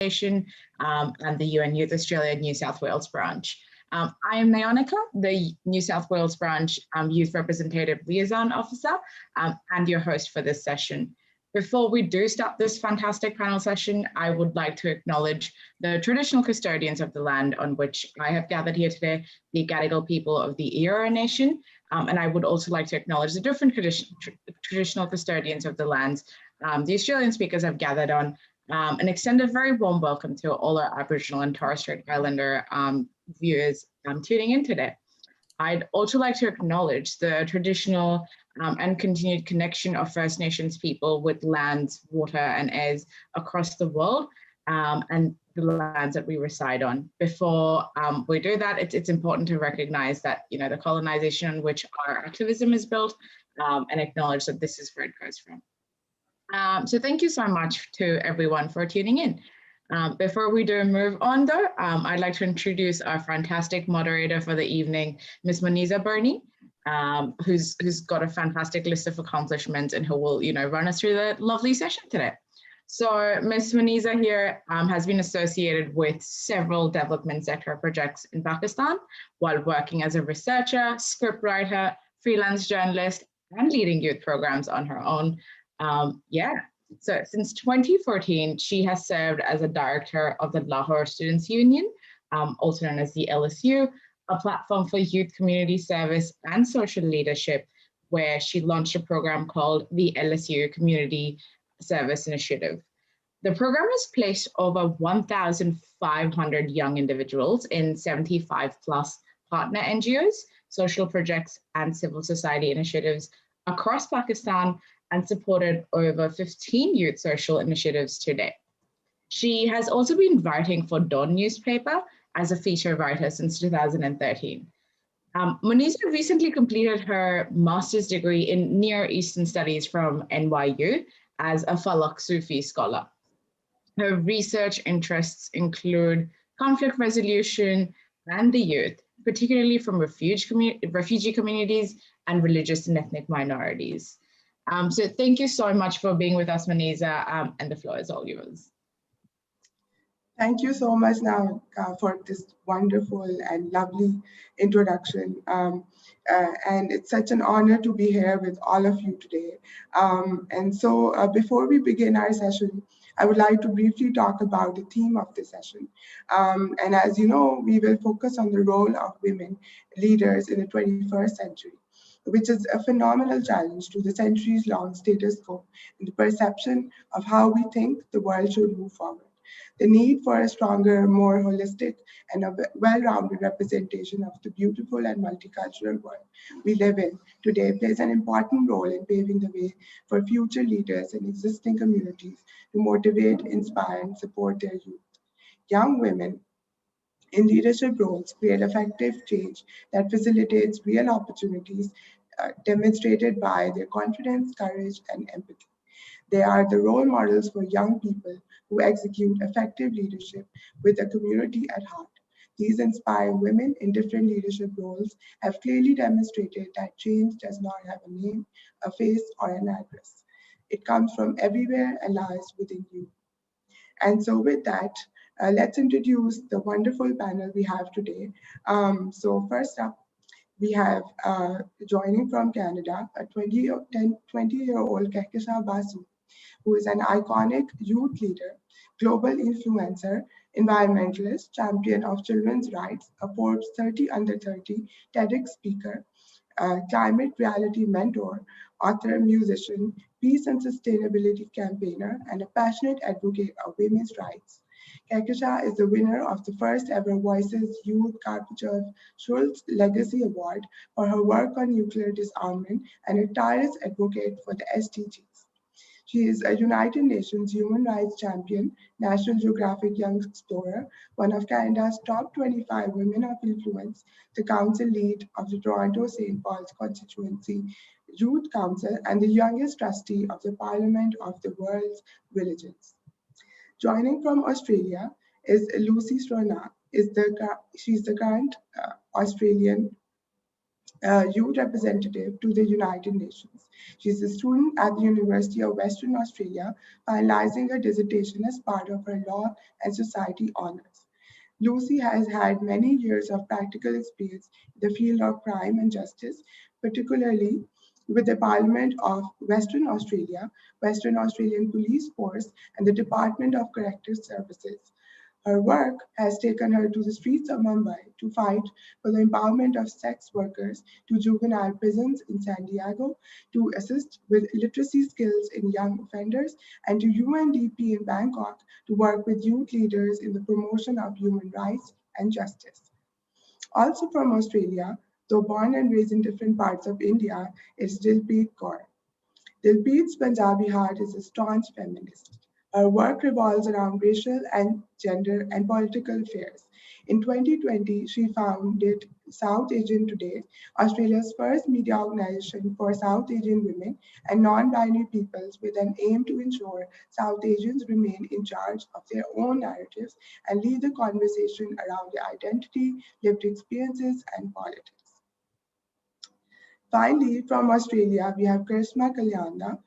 and the UN Youth Australia New South Wales branch. I am Nayonika, the New South Wales branch Youth Representative Liaison Officer and your host for this session. Before we do start this fantastic panel session, I would like to acknowledge the traditional custodians of the land on which I have gathered here today, the Gadigal people of the Eora Nation, and I would also like to acknowledge the different traditional custodians of the lands the Australian speakers have gathered on, and extend a very warm welcome to all our Aboriginal and Torres Strait Islander viewers tuning in today. I'd also like to acknowledge the traditional and continued connection of First Nations people with lands, water and airs across the world and the lands that we reside on. Before we do that, it's important to recognize that, you know, the colonization on which our activism is built and acknowledge that this is where it goes from. So thank you so much to everyone for tuning in. Before we do move on though, I'd like to introduce our fantastic moderator for the evening, Ms. Muniza Burney, who's got a fantastic list of accomplishments and who will, you know, run us through the lovely session today. So Ms. Muniza here has been associated with several development sector projects in Pakistan while working as a researcher, scriptwriter, freelance journalist, and leading youth programs on her own. So since 2014, she has served as a director of the Lahore Students' Union, also known as the LSU, a platform for youth community service and social leadership, where she launched a program called the LSU Community Service Initiative. The program has placed over 1,500 young individuals in 75 plus partner NGOs, social projects, and civil society initiatives across Pakistan, and supported over 15 youth social initiatives to date. She has also been writing for Dawn newspaper as a feature writer since 2013. Muniza recently completed her master's degree in Near Eastern Studies from NYU as a Falak Sufi scholar. Her research interests include conflict resolution and the youth, particularly from refugee communities and religious and ethnic minorities. So thank you so much for being with us, Muniza, and the floor is all yours. Thank you so much now for this wonderful and lovely introduction. And it's such an honor to be here with all of you today. Before we begin our session, I would like to briefly talk about the theme of the session. And as you know, we will focus on the role of women leaders in the 21st century, which is a phenomenal challenge to the centuries-long status quo and the perception of how we think the world should move forward. The need for a stronger, more holistic, and a well-rounded representation of the beautiful and multicultural world we live in today plays an important role in paving the way for future leaders in existing communities to motivate, inspire, and support their youth. Young women in leadership roles create effective change that facilitates real opportunities demonstrated by their confidence, courage, and empathy. They are the role models for young people who execute effective leadership with the community at heart. These inspiring women in different leadership roles have clearly demonstrated that change does not have a name, a face, or an address. It comes from everywhere and lies within you. And so with that, let's introduce the wonderful panel we have today. So first up, we have joining from Canada, a 20-year-old Kehkesha Basu, who is an iconic youth leader, global influencer, environmentalist, champion of children's rights, a Forbes 30 under 30 TEDx speaker, climate reality mentor, author, musician, peace and sustainability campaigner, and a passionate advocate of women's rights. Kehkesha is the winner of the first ever Voices Youth Karpachev Schultz Legacy Award for her work on nuclear disarmament and a tireless advocate for the SDGs. She is a United Nations Human Rights Champion, National Geographic Young Explorer, one of Canada's top 25 women of influence, the council lead of the Toronto St. Paul's Constituency Youth Council, and the youngest trustee of the Parliament of the World's Religions. Joining from Australia is Lucy Strona. She's the current Australian youth representative to the United Nations. She's a student at the University of Western Australia, finalizing her dissertation as part of her Law and Society honours. Lucy has had many years of practical experience in the field of crime and justice, particularly with the Parliament of Western Australia, Western Australian Police Force, and the Department of Corrective Services. Her work has taken her to the streets of Mumbai to fight for the empowerment of sex workers, to juvenile prisons in San Diego, to assist with literacy skills in young offenders, and to UNDP in Bangkok to work with youth leaders in the promotion of human rights and justice. Also from Australia, though born and raised in different parts of India, is Dilpreet Kaur. Dilpreet's Punjabi heart is a staunch feminist. Her work revolves around racial and gender and political affairs. In 2020, she founded South Asian Today, Australia's first media organization for South Asian women and non-binary peoples, with an aim to ensure South Asians remain in charge of their own narratives and lead the conversation around their identity, lived experiences, and politics. Finally, from Australia, we have Karishma Kalyana,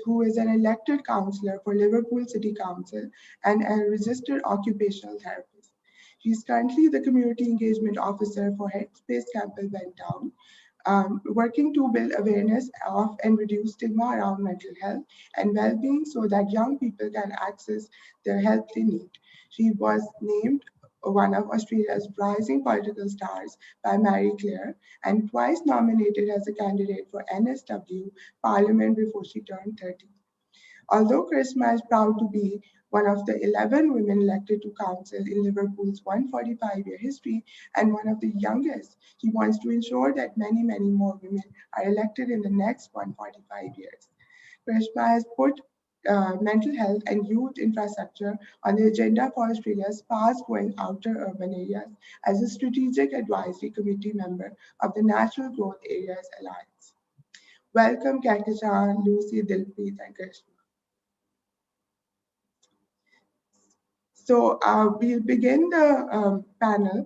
who is an elected councillor for Liverpool City Council and a registered occupational therapist. She is currently the Community Engagement Officer for Headspace Campbell Bentown, working to build awareness of and reduce stigma around mental health and well-being so that young people can access the help they need. She was named one of Australia's rising political stars by Marie Claire and twice nominated as a candidate for NSW Parliament before she turned 30. Although Karishma is proud to be one of the 11 women elected to council in Liverpool's 145-year history and one of the youngest, she wants to ensure that many, many more women are elected in the next 145 years. Karishma has put mental health and youth infrastructure on the agenda for Australia's fast-growing outer urban areas as a strategic advisory committee member of the Natural Growth Areas Alliance. Welcome, Kakishan, Lucy, Dilpreet, and Karishma. So we'll begin the panel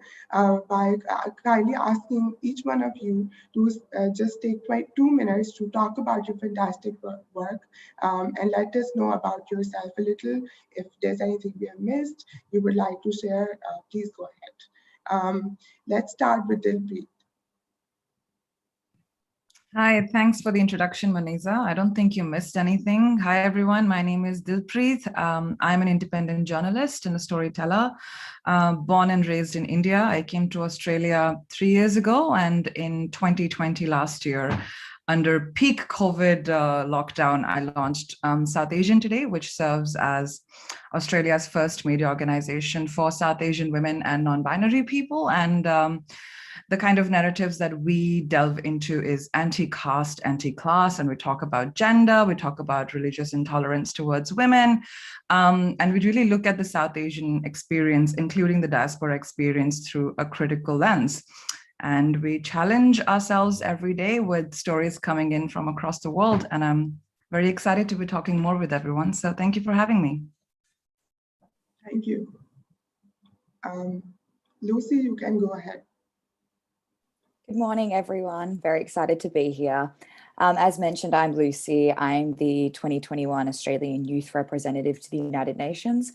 by kindly asking each one of you to just take 2 minutes to talk about your fantastic work and let us know about yourself a little. If there's anything we have missed, you would like to share, please go ahead. Let's start with Dilpreet. Hi, thanks for the introduction, Vanessa. I don't think you missed anything. Hi, everyone. My name is Dilpreet. I'm an independent journalist and a storyteller, born and raised in India. I came to Australia 3 years ago, and in 2020, last year, under peak COVID lockdown, I launched South Asian Today, which serves as Australia's first media organization for South Asian women and non-binary people. And the kind of narratives that we delve into is anti-caste, anti-class, and we talk about gender, we talk about religious intolerance towards women, and we really look at the South Asian experience, including the diaspora experience, through a critical lens. And we challenge ourselves every day with stories coming in from across the world, and I'm very excited to be talking more with everyone, so thank you for having me. Thank you. Lucy, you can go ahead. Good morning, everyone. Very excited to be here. As mentioned, I'm Lucy. I'm the 2021 Australian Youth Representative to the United Nations.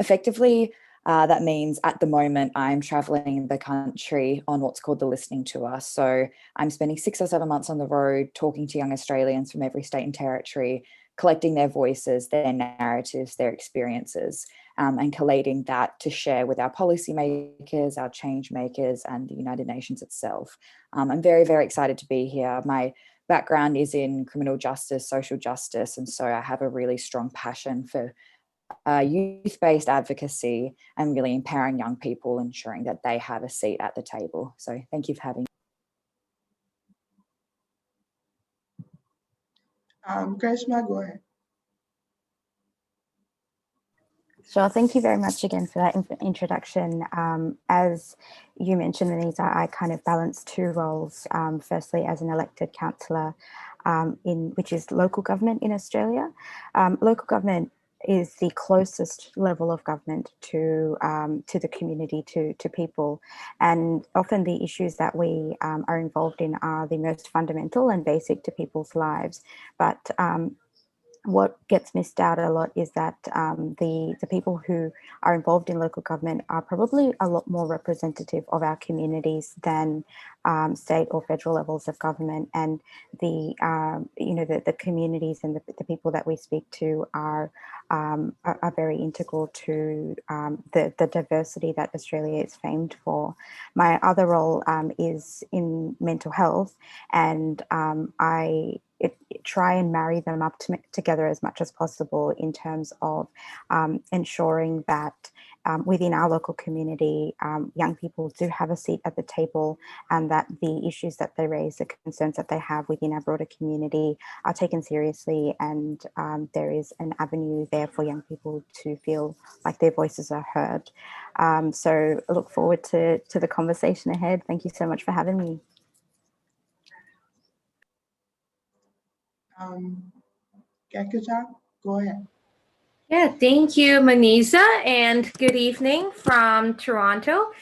Effectively, that means at the moment I'm travelling the country on what's called the listening tour. So I'm spending 6 or 7 months on the road talking to young Australians from every state and territory, collecting their voices, their narratives, their experiences, and collating that to share with our policymakers, our change makers, and the United Nations itself. I'm very, very excited to be here. My background is in criminal justice, social justice, and so I have a really strong passion for youth-based advocacy and really empowering young people, ensuring that they have a seat at the table. So thank you for having me. Karishma, go ahead. Sure. Thank you very much again for that introduction. As you mentioned, Anita, I kind of balance 2 roles. Firstly, as an elected councillor which is local government in Australia. Local government is the closest level of government to the community, to people, and often the issues that we are involved in are the most fundamental and basic to people's lives. But what gets missed out a lot is that the people who are involved in local government are probably a lot more representative of our communities than state or federal levels of government. And the the communities and the people that we speak to are very integral to the diversity that Australia is famed for. My other role is in mental health, and I try and marry them up together as much as possible in terms of ensuring that within our local community, young people do have a seat at the table, and that the issues that they raise, the concerns that they have within our broader community are taken seriously, and there is an avenue there for young people to feel like their voices are heard. So I look forward to the conversation ahead. Thank you so much for having me. Kehkashan, go ahead. Yeah, thank you, Maniza, and good evening from Toronto,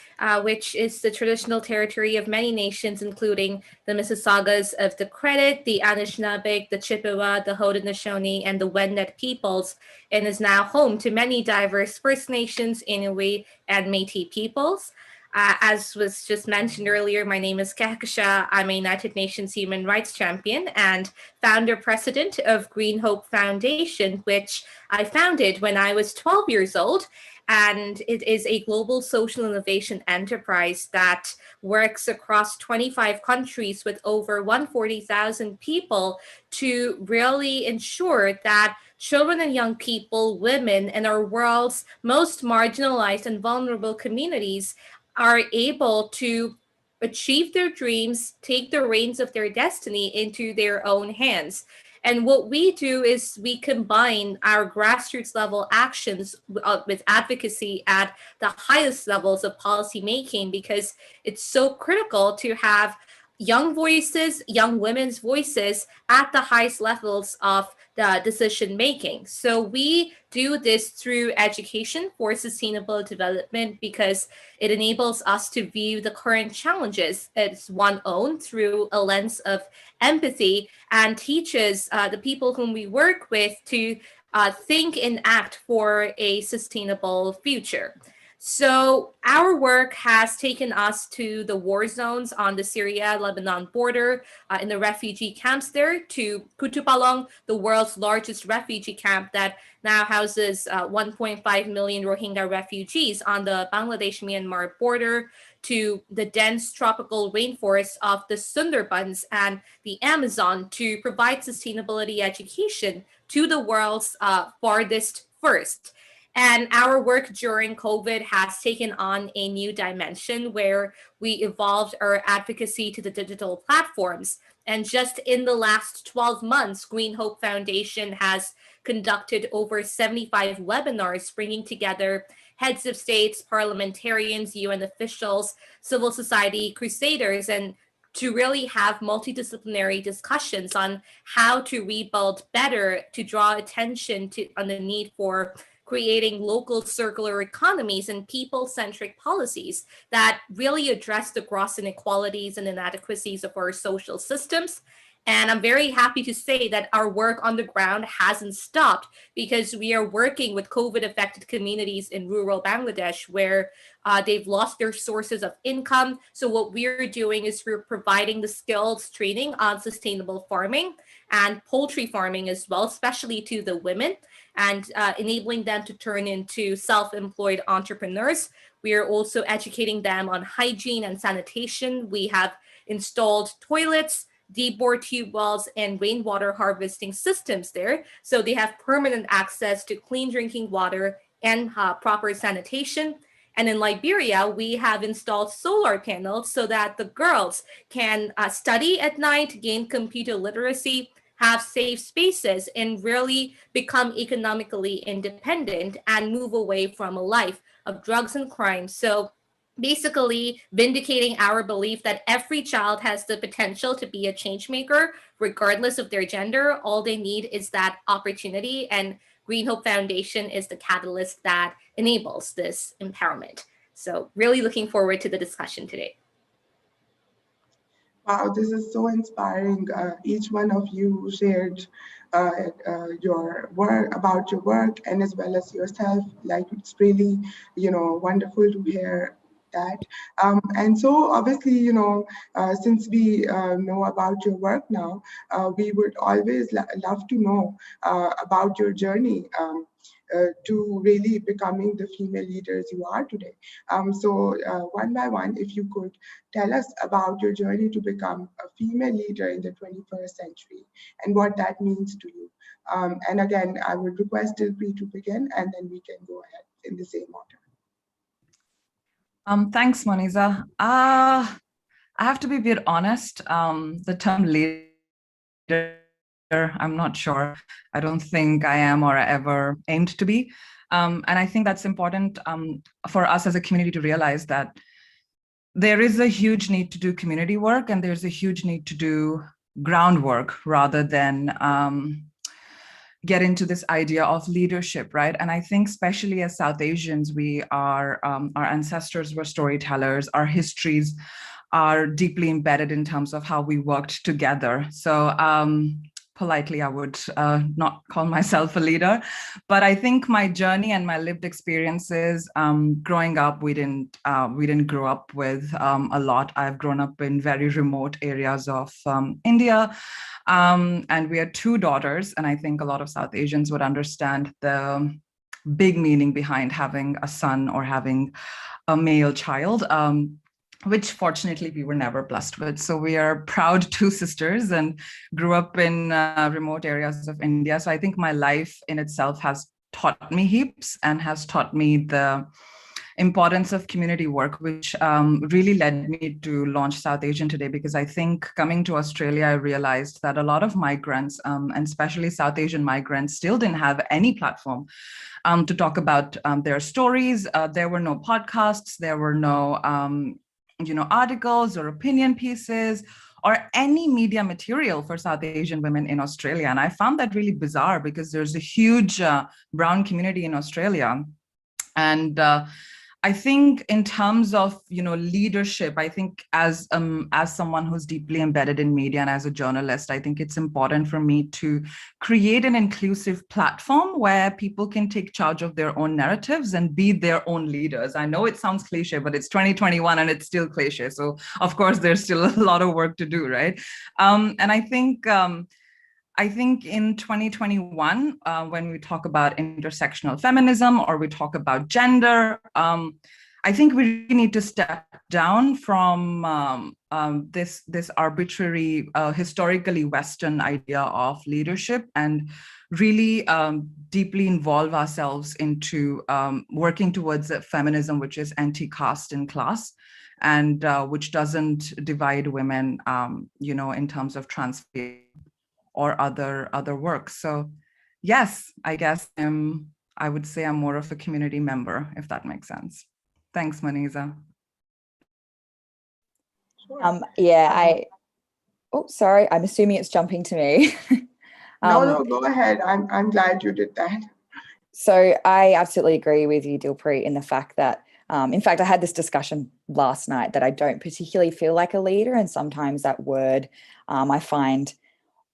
which is the traditional territory of many nations, including the Mississaugas of the Credit, the Anishinaabe, the Chippewa, the Haudenosaunee, and the Wendat peoples, and is now home to many diverse First Nations, Inuit, and Métis peoples. As was just mentioned earlier, my name is Kehkashan. I'm a United Nations Human Rights Champion and founder president of Green Hope Foundation, which I founded when I was 12 years old. And it is a global social innovation enterprise that works across 25 countries with over 140,000 people to really ensure that children and young people, women, and our world's most marginalized and vulnerable communities are able to achieve their dreams, take the reins of their destiny into their own hands. And what we do is we combine our grassroots level actions with advocacy at the highest levels of policy making, because it's so critical to have young voices, young women's voices at the highest levels of the decision making. So we do this through education for sustainable development, because it enables us to view the current challenges as one own through a lens of empathy, and teaches the people whom we work with to think and act for a sustainable future. So our work has taken us to the war zones on the Syria-Lebanon border, in the refugee camps there, to Kutupalong, the world's largest refugee camp that now houses 1.5 million Rohingya refugees on the Bangladesh-Myanmar border, to the dense tropical rainforests of the Sundarbans and the Amazon, to provide sustainability education to the world's farthest first. And our work during COVID has taken on a new dimension where we evolved our advocacy to the digital platforms. And just in the last 12 months, Green Hope Foundation has conducted over 75 webinars, bringing together heads of states, parliamentarians, UN officials, civil society crusaders, and to really have multidisciplinary discussions on how to rebuild better, to draw attention on the need for creating local circular economies and people-centric policies that really address the gross inequalities and inadequacies of our social systems. And I'm very happy to say that our work on the ground hasn't stopped, because we are working with COVID-affected communities in rural Bangladesh where they've lost their sources of income. So what we're doing is we're providing the skills training on sustainable farming and poultry farming as well, especially to the women, and enabling them to turn into self-employed entrepreneurs. We are also educating them on hygiene and sanitation. We have installed toilets, deep bore tube wells, and rainwater harvesting systems there, so they have permanent access to clean drinking water and proper sanitation. And in Liberia, we have installed solar panels so that the girls can study at night, gain computer literacy, have safe spaces, and really become economically independent and move away from a life of drugs and crime. So basically vindicating our belief that every child has the potential to be a change maker, regardless of their gender. All they need is that opportunity. And Green Hope Foundation is the catalyst that enables this empowerment. So really looking forward to the discussion today. Wow, this is so inspiring. Each one of you shared your work about your work and as well as yourself. Like it's really, wonderful to hear that. And so obviously, since we know about your work now, we would always love to know about your journey. To really becoming the female leaders you are today. So one by one, if you could tell us about your journey to become a female leader in the 21st century and what that means to you. And again, I would request Dilpreet to begin and then we can go ahead in the same order. Thanks, Moniza. I have to be a bit honest. The term leader, I'm not sure. I don't think I am or I ever aimed to be. And I think that's important for us as a community to realize that there is a huge need to do community work and there's a huge need to do groundwork rather than get into this idea of leadership, right? And I think especially as South Asians, we are, our ancestors were storytellers, our histories are deeply embedded in terms of how we worked together. So politely, I would not call myself a leader, but I think my journey and my lived experiences growing up, we didn't grow up with a lot. I've grown up in very remote areas of India, and we had 2 daughters, and I think a lot of South Asians would understand the big meaning behind having a son or having a male child. Which fortunately we were never blessed with. So we are proud 2 sisters and grew up in remote areas of India. So I think my life in itself has taught me heaps and has taught me the importance of community work, which really led me to launch South Asian Today, because I think coming to Australia, I realized that a lot of migrants, and especially South Asian migrants, still didn't have any platform to talk about their stories. There were no podcasts, there were no articles or opinion pieces or any media material for South Asian women in Australia. And I found that really bizarre because there's a huge brown community in Australia. And I think in terms of, leadership, I think as someone who's deeply embedded in media and as a journalist, I think it's important for me to create an inclusive platform where people can take charge of their own narratives and be their own leaders. I know it sounds cliche, but it's 2021 and it's still cliche. So of course, there's still a lot of work to do, right? And I think in 2021, when we talk about intersectional feminism or we talk about gender, I think we need to step down from this arbitrary, historically Western idea of leadership and really deeply involve ourselves into working towards a feminism which is anti-caste and class, and which doesn't divide women, in terms of trans or other work. So yes, I guess I would say I'm more of a community member, if that makes sense. Thanks, Moniza. Sorry, I'm assuming it's jumping to me. No, go ahead. I'm glad you did that. So I absolutely agree with you, Dilpreet, in the fact that, in fact, I had this discussion last night that I don't particularly feel like a leader, and sometimes that word I find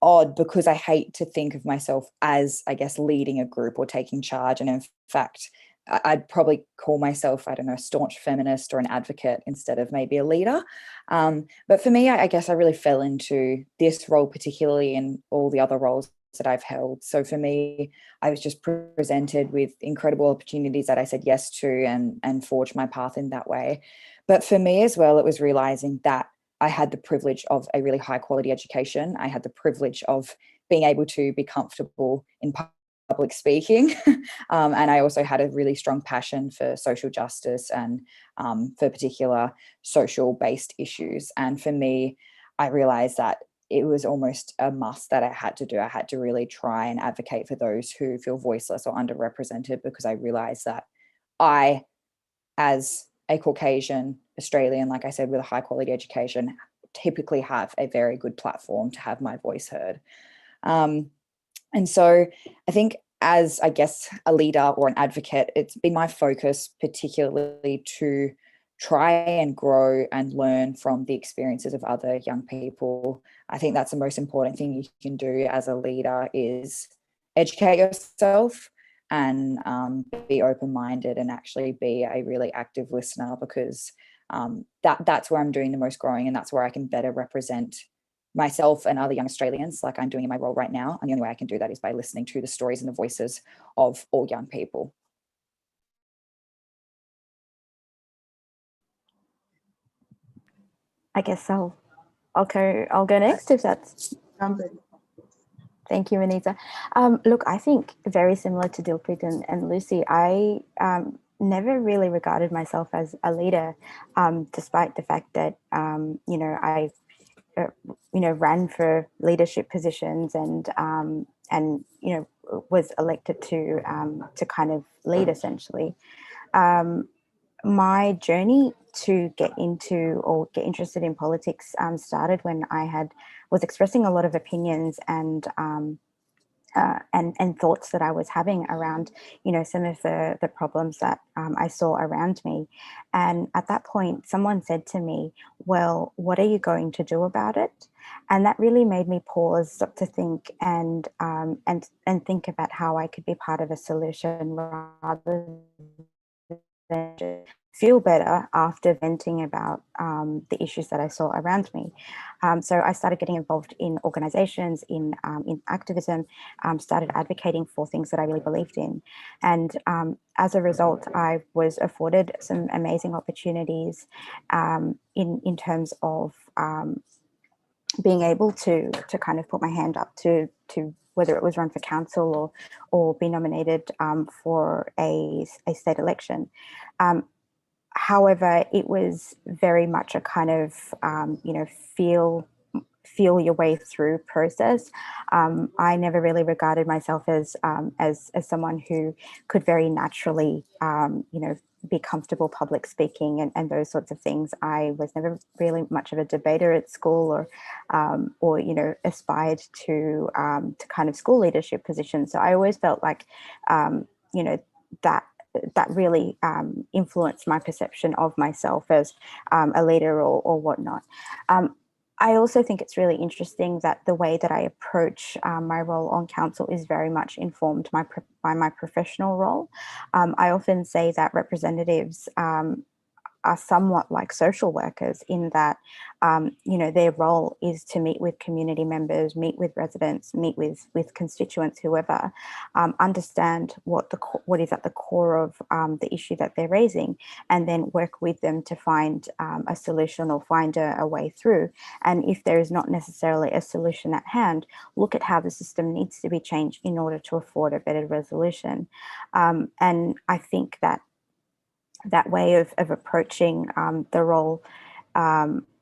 odd because I hate to think of myself as, I guess, leading a group or taking charge. And in fact, I'd probably call myself, I don't know, a staunch feminist or an advocate instead of maybe a leader. But for me, I guess I really fell into this role, particularly in all the other roles that I've held. So for me, I was just presented with incredible opportunities that I said yes to and forged my path in that way. But for me as well, it was realizing that I had the privilege of a really high quality education. I had the privilege of being able to be comfortable in public speaking. And I also had a really strong passion for social justice and for particular social based issues. And for me, I realized that it was almost a must that I had to do. I had to really try and advocate for those who feel voiceless or underrepresented, because I realized that I, as a Caucasian Australian, like I said, with a high quality education, typically have a very good platform to have my voice heard. And so I think as I guess a leader or an advocate, it's been my focus particularly to try and grow and learn from the experiences of other young people. I think that's the most important thing you can do as a leader is educate yourself and be open-minded and actually be a really active listener, because that's where I'm doing the most growing, and that's where I can better represent myself and other young Australians like I'm doing in my role right now. And the only way I can do that is by listening to the stories and the voices of all young people. I guess I'll go next if that's. Thank you, Anita. Look, I think very similar to Dilpreet and Lucy, I never really regarded myself as a leader, despite the fact that I ran for leadership positions and was elected to kind of lead essentially. My journey to get into or get interested in politics started when I was expressing a lot of opinions and thoughts that I was having around, some of the problems that I saw around me. And at that point, someone said to me, well, what are you going to do about it? And that really made me pause, stop to think and think about how I could be part of a solution rather than just feel better after venting about the issues that I saw around me. So I started getting involved in organizations, in activism, started advocating for things that I really believed in. And as a result, I was afforded some amazing opportunities in terms of being able to kind of put my hand up to whether it was run for council or be nominated for a state election. However, it was very much a kind of, feel your way through process. I never really regarded myself as someone who could very naturally, be comfortable public speaking and those sorts of things. I was never really much of a debater at school or aspired to kind of school leadership positions. So I always felt like, that really influenced my perception of myself as a leader or whatnot. I also think it's really interesting that the way that I approach my role on council is very much informed by my professional role. I often say that representatives are somewhat like social workers in that, their role is to meet with community members, meet with residents, meet with constituents, whoever, understand what is at the core of the issue that they're raising, and then work with them to find a solution or find a way through. And if there is not necessarily a solution at hand, look at how the system needs to be changed in order to afford a better resolution. And I think that way of approaching the role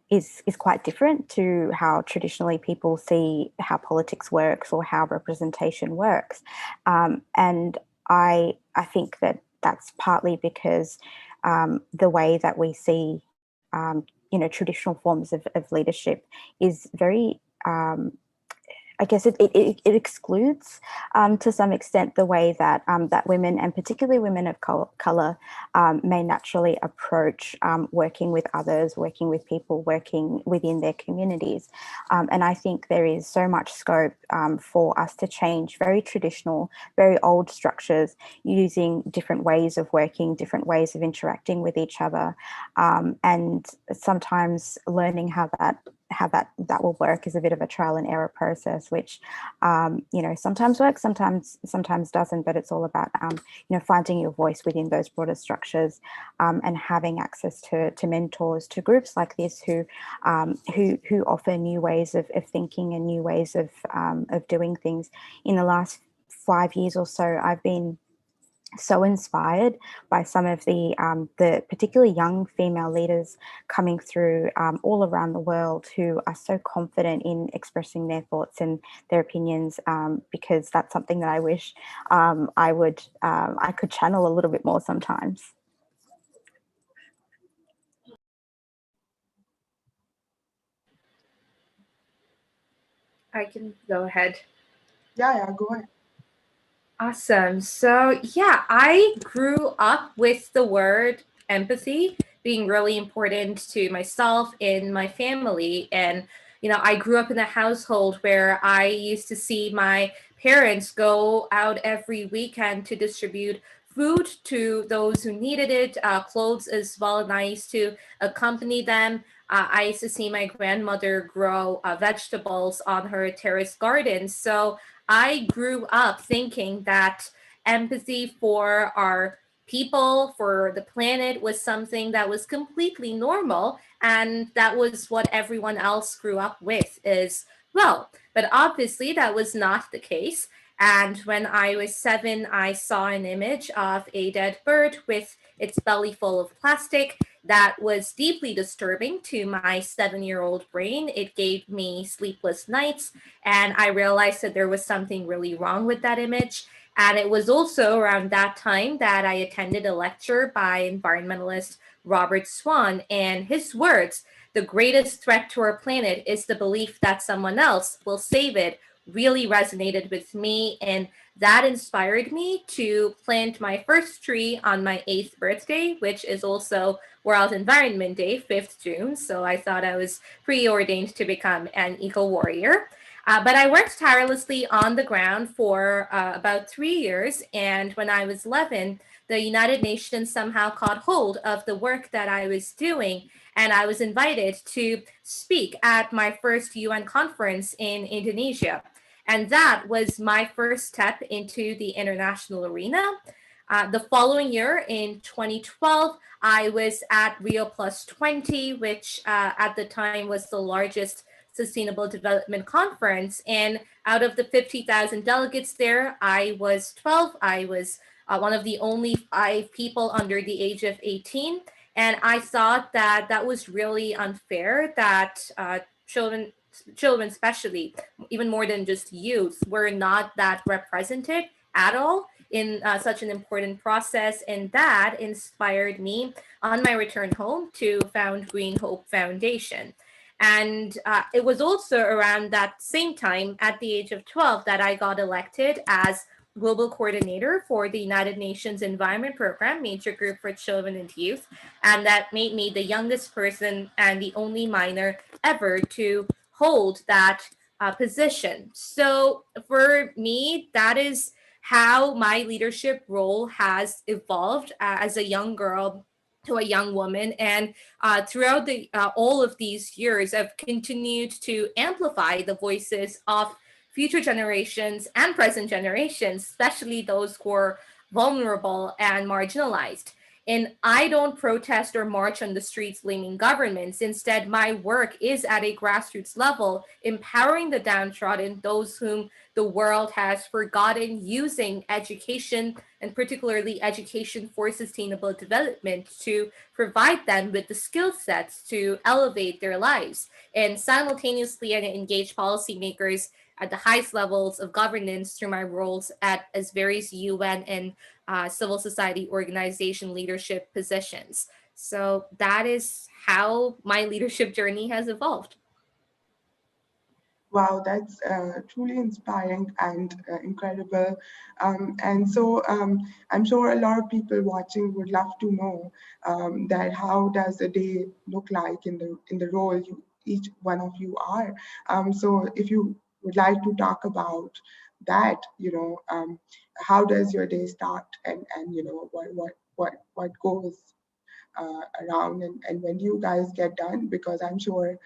is quite different to how traditionally people see how politics works or how representation works. And I think that's partly because the way that we see traditional forms of leadership is very I guess it excludes to some extent the way that that women, and particularly women of colour, may naturally approach working with others, working with people, working within their communities. And I think there is so much scope for us to change very traditional, very old structures using different ways of working, different ways of interacting with each other, and sometimes learning how that will work is a bit of a trial and error process, which sometimes works, sometimes doesn't. But it's all about finding your voice within those broader structures, and having access to mentors, to groups like this who offer new ways of thinking and new ways of doing things. In the last 5 years or so, I've been so inspired by some of the particularly young female leaders coming through all around the world who are so confident in expressing their thoughts and their opinions, because that's something that I wish I could channel a little bit more sometimes. I can go ahead. Yeah, go ahead. Awesome. So yeah, I grew up with the word empathy being really important to myself and my family. And, I grew up in a household where I used to see my parents go out every weekend to distribute food to those who needed it, clothes as well. And I used to accompany them. I used to see my grandmother grow vegetables on her terrace garden. So I grew up thinking that empathy for our people, for the planet, was something that was completely normal. And that was what everyone else grew up with as well. But obviously, that was not the case. And when I was 7, I saw an image of a dead bird with its belly full of plastic. That was deeply disturbing to my 7-year-old brain. It gave me sleepless nights, and I realized that there was something really wrong with that image. And it was also around that time that I attended a lecture by environmentalist Robert Swan, and his words, "The greatest threat to our planet is the belief that someone else will save it," really resonated with me. And that inspired me to plant my first tree on my 8th birthday, which is also World Environment Day, 5th June. So I thought I was preordained to become an eco warrior. But I worked tirelessly on the ground for about 3 years. And when I was 11, the United Nations somehow caught hold of the work that I was doing. And I was invited to speak at my first UN conference in Indonesia. And that was my first step into the international arena. The following year, in 2012, I was at Rio Plus 20, which at the time was the largest Sustainable Development Conference. And out of the 50,000 delegates there, I was 12. I was one of the only 5 people under the age of 18. And I thought that that was really unfair that children especially, even more than just youth, were not that represented at all in such an important process. And that inspired me on my return home to found Green Hope Foundation. And it was also around that same time, at the age of 12, that I got elected as Global Coordinator for the United Nations Environment Program, Major Group for Children and Youth. And that made me the youngest person and the only minor ever to hold that position. So for me, that is how my leadership role has evolved as a young girl to a young woman. And throughout the all of these years, I've continued to amplify the voices of future generations and present generations, especially those who are vulnerable and marginalized. And I don't protest or march on the streets blaming governments. Instead, my work is at a grassroots level, empowering the downtrodden, those whom the world has forgotten, using education, and particularly education for sustainable development, to provide them with the skill sets to elevate their lives. And simultaneously, I engage policymakers at the highest levels of governance through my roles as various UN and civil society organization leadership positions. So that is how my leadership journey has evolved. Wow, that's truly inspiring and incredible. And so I'm sure a lot of people watching would love to know that how does a day look like in the role each one of you are. So if you would like to talk about that, how does your day start, and what goes around, and when do you guys get done? Because I'm sure,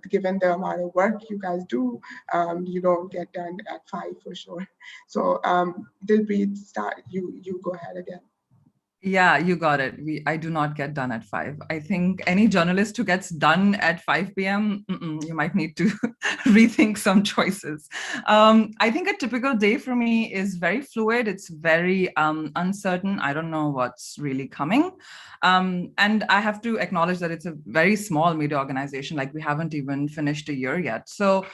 given the amount of work you guys do, you don't get done at 5 for sure. So Dilpreet, you go ahead again. Yeah, you got it. I do not get done at 5. I think any journalist who gets done at 5 p.m., you might need to rethink some choices. I think a typical day for me is very fluid. It's very uncertain. I don't know what's really coming. And I have to acknowledge that it's a very small media organization. Like, we haven't even finished a year yet. So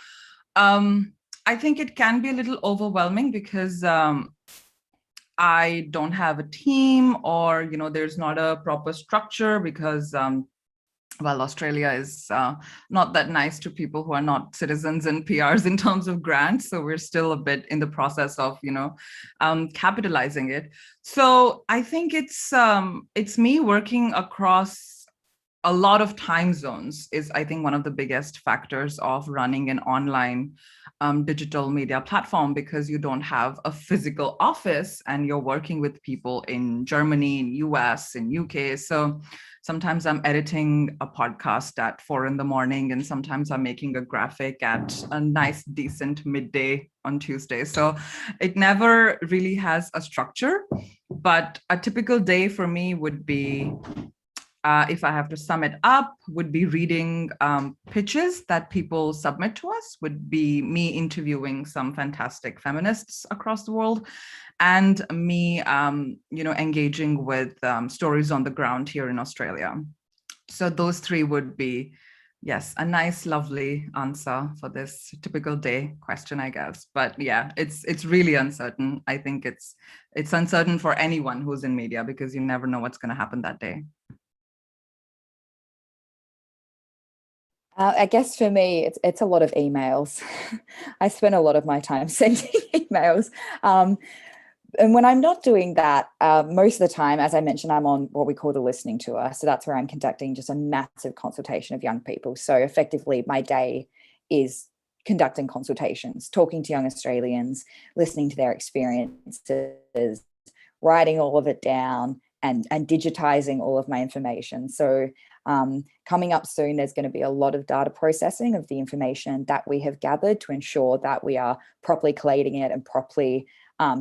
I think it can be a little overwhelming because I don't have a team, or there's not a proper structure, because well, Australia is not that nice to people who are not citizens and PRs in terms of grants. So we're still a bit in the process of, capitalizing it. So I think it's me working across a lot of time zones is, I think, one of the biggest factors of running an online digital media platform, because you don't have a physical office and you're working with people in Germany, in US, in UK. So sometimes I'm editing a podcast at 4 a.m, and sometimes I'm making a graphic at a nice, decent midday on Tuesday. So it never really has a structure, but a typical day for me would be, if I have to sum it up, would be reading pitches that people submit to us, would be me interviewing some fantastic feminists across the world, and me, engaging with stories on the ground here in Australia. So those three would be, yes, a nice, lovely answer for this typical day question, I guess. But yeah, it's really uncertain. I think it's uncertain for anyone who's in media, because you never know what's going to happen that day. I guess for me, it's a lot of emails. I spend a lot of my time sending emails. And when I'm not doing that, most of the time, as I mentioned, I'm on what we call the listening tour. So that's where I'm conducting just a massive consultation of young people. So effectively, my day is conducting consultations, talking to young Australians, listening to their experiences, writing all of it down, and digitizing all of my information. So coming up soon, there's going to be a lot of data processing of the information that we have gathered to ensure that we are properly collating it and properly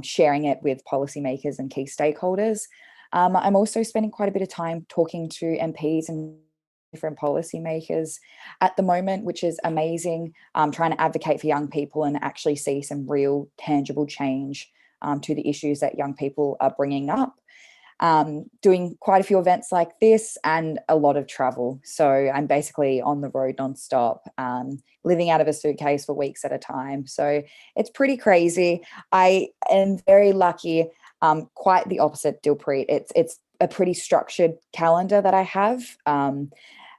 sharing it with policymakers and key stakeholders. I'm also spending quite a bit of time talking to MPs and different policymakers at the moment, which is amazing. Trying to advocate for young people and actually see some real tangible change to the issues that young people are bringing up. Doing quite a few events like this and a lot of travel. So I'm basically on the road nonstop, living out of a suitcase for weeks at a time. So it's pretty crazy. I am very lucky, quite the opposite, Dilpreet. It's a pretty structured calendar that I have,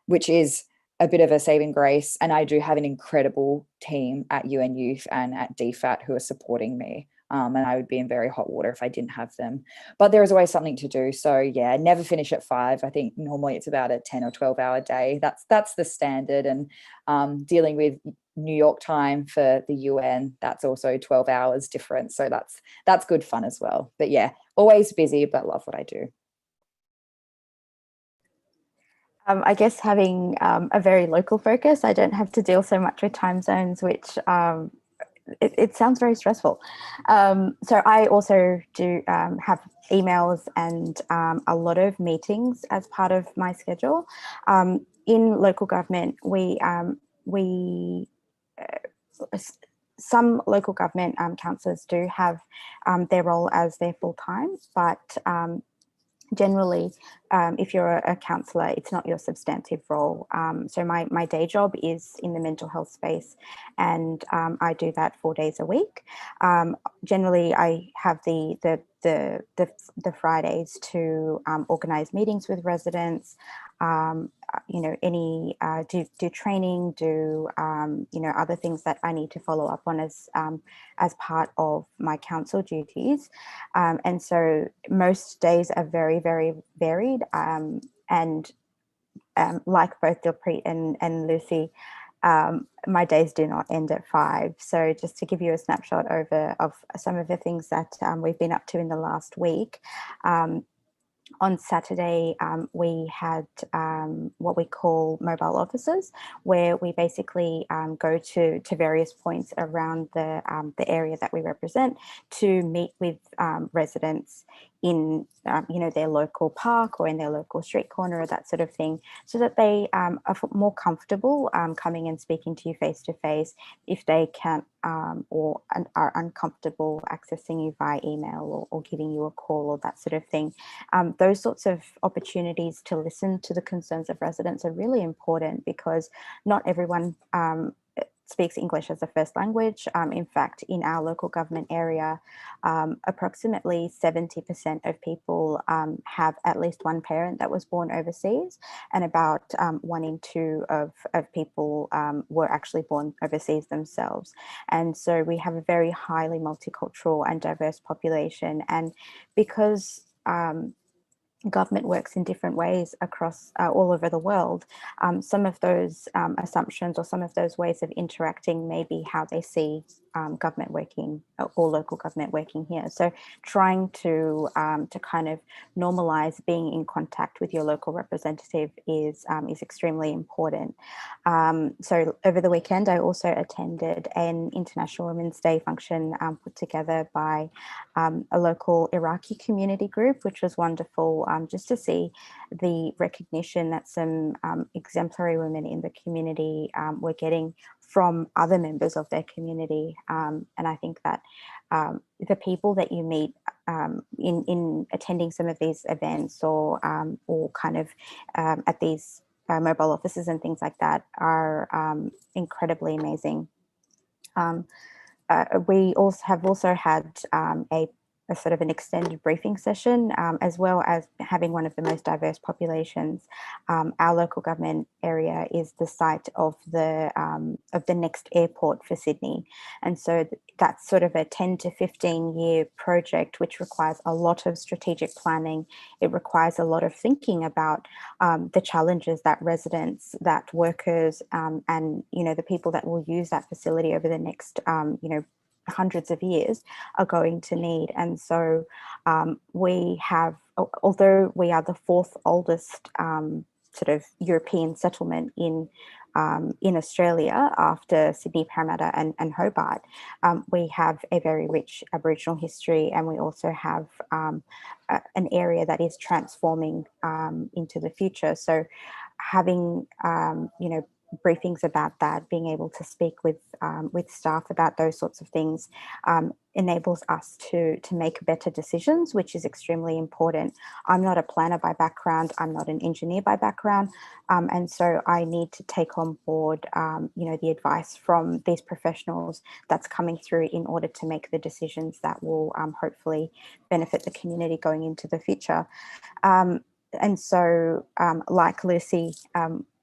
which is a bit of a saving grace. And I do have an incredible team at UN Youth and at DFAT who are supporting me. And I would be in very hot water if I didn't have them. But there is always something to do. So yeah, never finish at 5. I think normally it's about a 10 or 12-hour day. That's the standard. And dealing with New York time for the UN, that's also 12 hours difference. So that's good fun as well. But yeah, always busy, but love what I do. I guess having a very local focus, I don't have to deal so much with time zones, which it sounds very stressful. So I also do have emails and a lot of meetings as part of my schedule. In local government, some local government councillors do have their role as their full-time, but generally, if you're a counsellor, it's not your substantive role. So my day job is in the mental health space, and I do that 4 days a week. Generally, I have the Fridays to organise meetings with residents. Do training, do other things that I need to follow up on as part of my council duties, and so most days are very, very varied. And like both Dilpreet and Lucy, my days do not end at 5. So just to give you a snapshot of some of the things that we've been up to in the last week. On Saturday, we had what we call mobile offices, where we basically go to various points around the area that we represent to meet with residents in their local park or in their local street corner or that sort of thing, so that they are more comfortable coming and speaking to you face to face if they can't or are uncomfortable accessing you via email or giving you a call or that sort of thing. Those sorts of opportunities to listen to the concerns of residents are really important, because not everyone speaks English as a first language. In fact, in our local government area, approximately 70% of people have at least one parent that was born overseas, and about 1 in 2 of people were actually born overseas themselves. And so we have a very highly multicultural and diverse population. And because government works in different ways across all over the world, some of those assumptions or some of those ways of interacting may be how they see government working or local government working here. So trying to kind of normalize being in contact with your local representative is extremely important. So over the weekend, I also attended an International Women's Day function put together by a local Iraqi community group, which was wonderful, just to see the recognition that some exemplary women in the community were getting from other members of their community. And I think that the people that you meet in attending some of these events or kind of at these mobile offices and things like that are incredibly amazing. We have also had a sort of an extended briefing session, as well as having one of the most diverse populations. Our local government area is the site of the next airport for Sydney. And so that's sort of a 10 to 15 year project, which requires a lot of strategic planning. It requires a lot of thinking about the challenges that residents, that workers, and, you know, the people that will use that facility over the next, you know, hundreds of years are going to need. And so we have, although we are the 4th oldest sort of European settlement in Australia after Sydney, Parramatta and Hobart, we have a very rich Aboriginal history, and we also have an area that is transforming into the future. So having, you know, briefings about that, being able to speak with staff about those sorts of things enables us to make better decisions, which is extremely important. I'm not a planner by background, I'm not an engineer by background, and so I need to take on board you know, the advice from these professionals that's coming through in order to make the decisions that will hopefully benefit the community going into the future. And so like Lucy,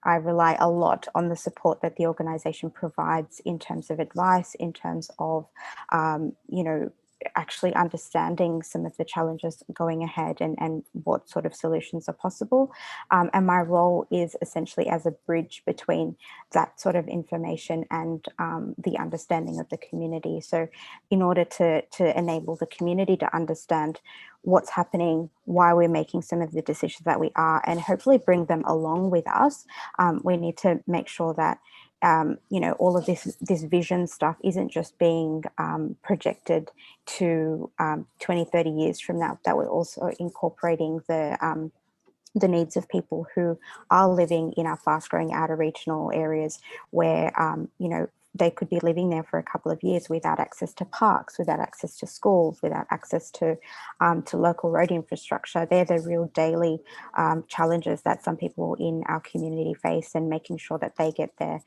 I rely a lot on the support that the organisation provides in terms of advice, in terms of, you know, actually understanding some of the challenges going ahead and what sort of solutions are possible. And my role is essentially as a bridge between that sort of information and the understanding of the community. So in order to enable the community to understand what's happening, why we're making some of the decisions that we are, and hopefully bring them along with us, we need to make sure that you know, all of this vision stuff isn't just being projected to 20, 30 years from now, that we're also incorporating the needs of people who are living in our fast growing outer regional areas where, you know, they could be living there for a couple of years without access to parks, without access to schools, without access to local road infrastructure. They're the real daily challenges that some people in our community face, and making sure that they get their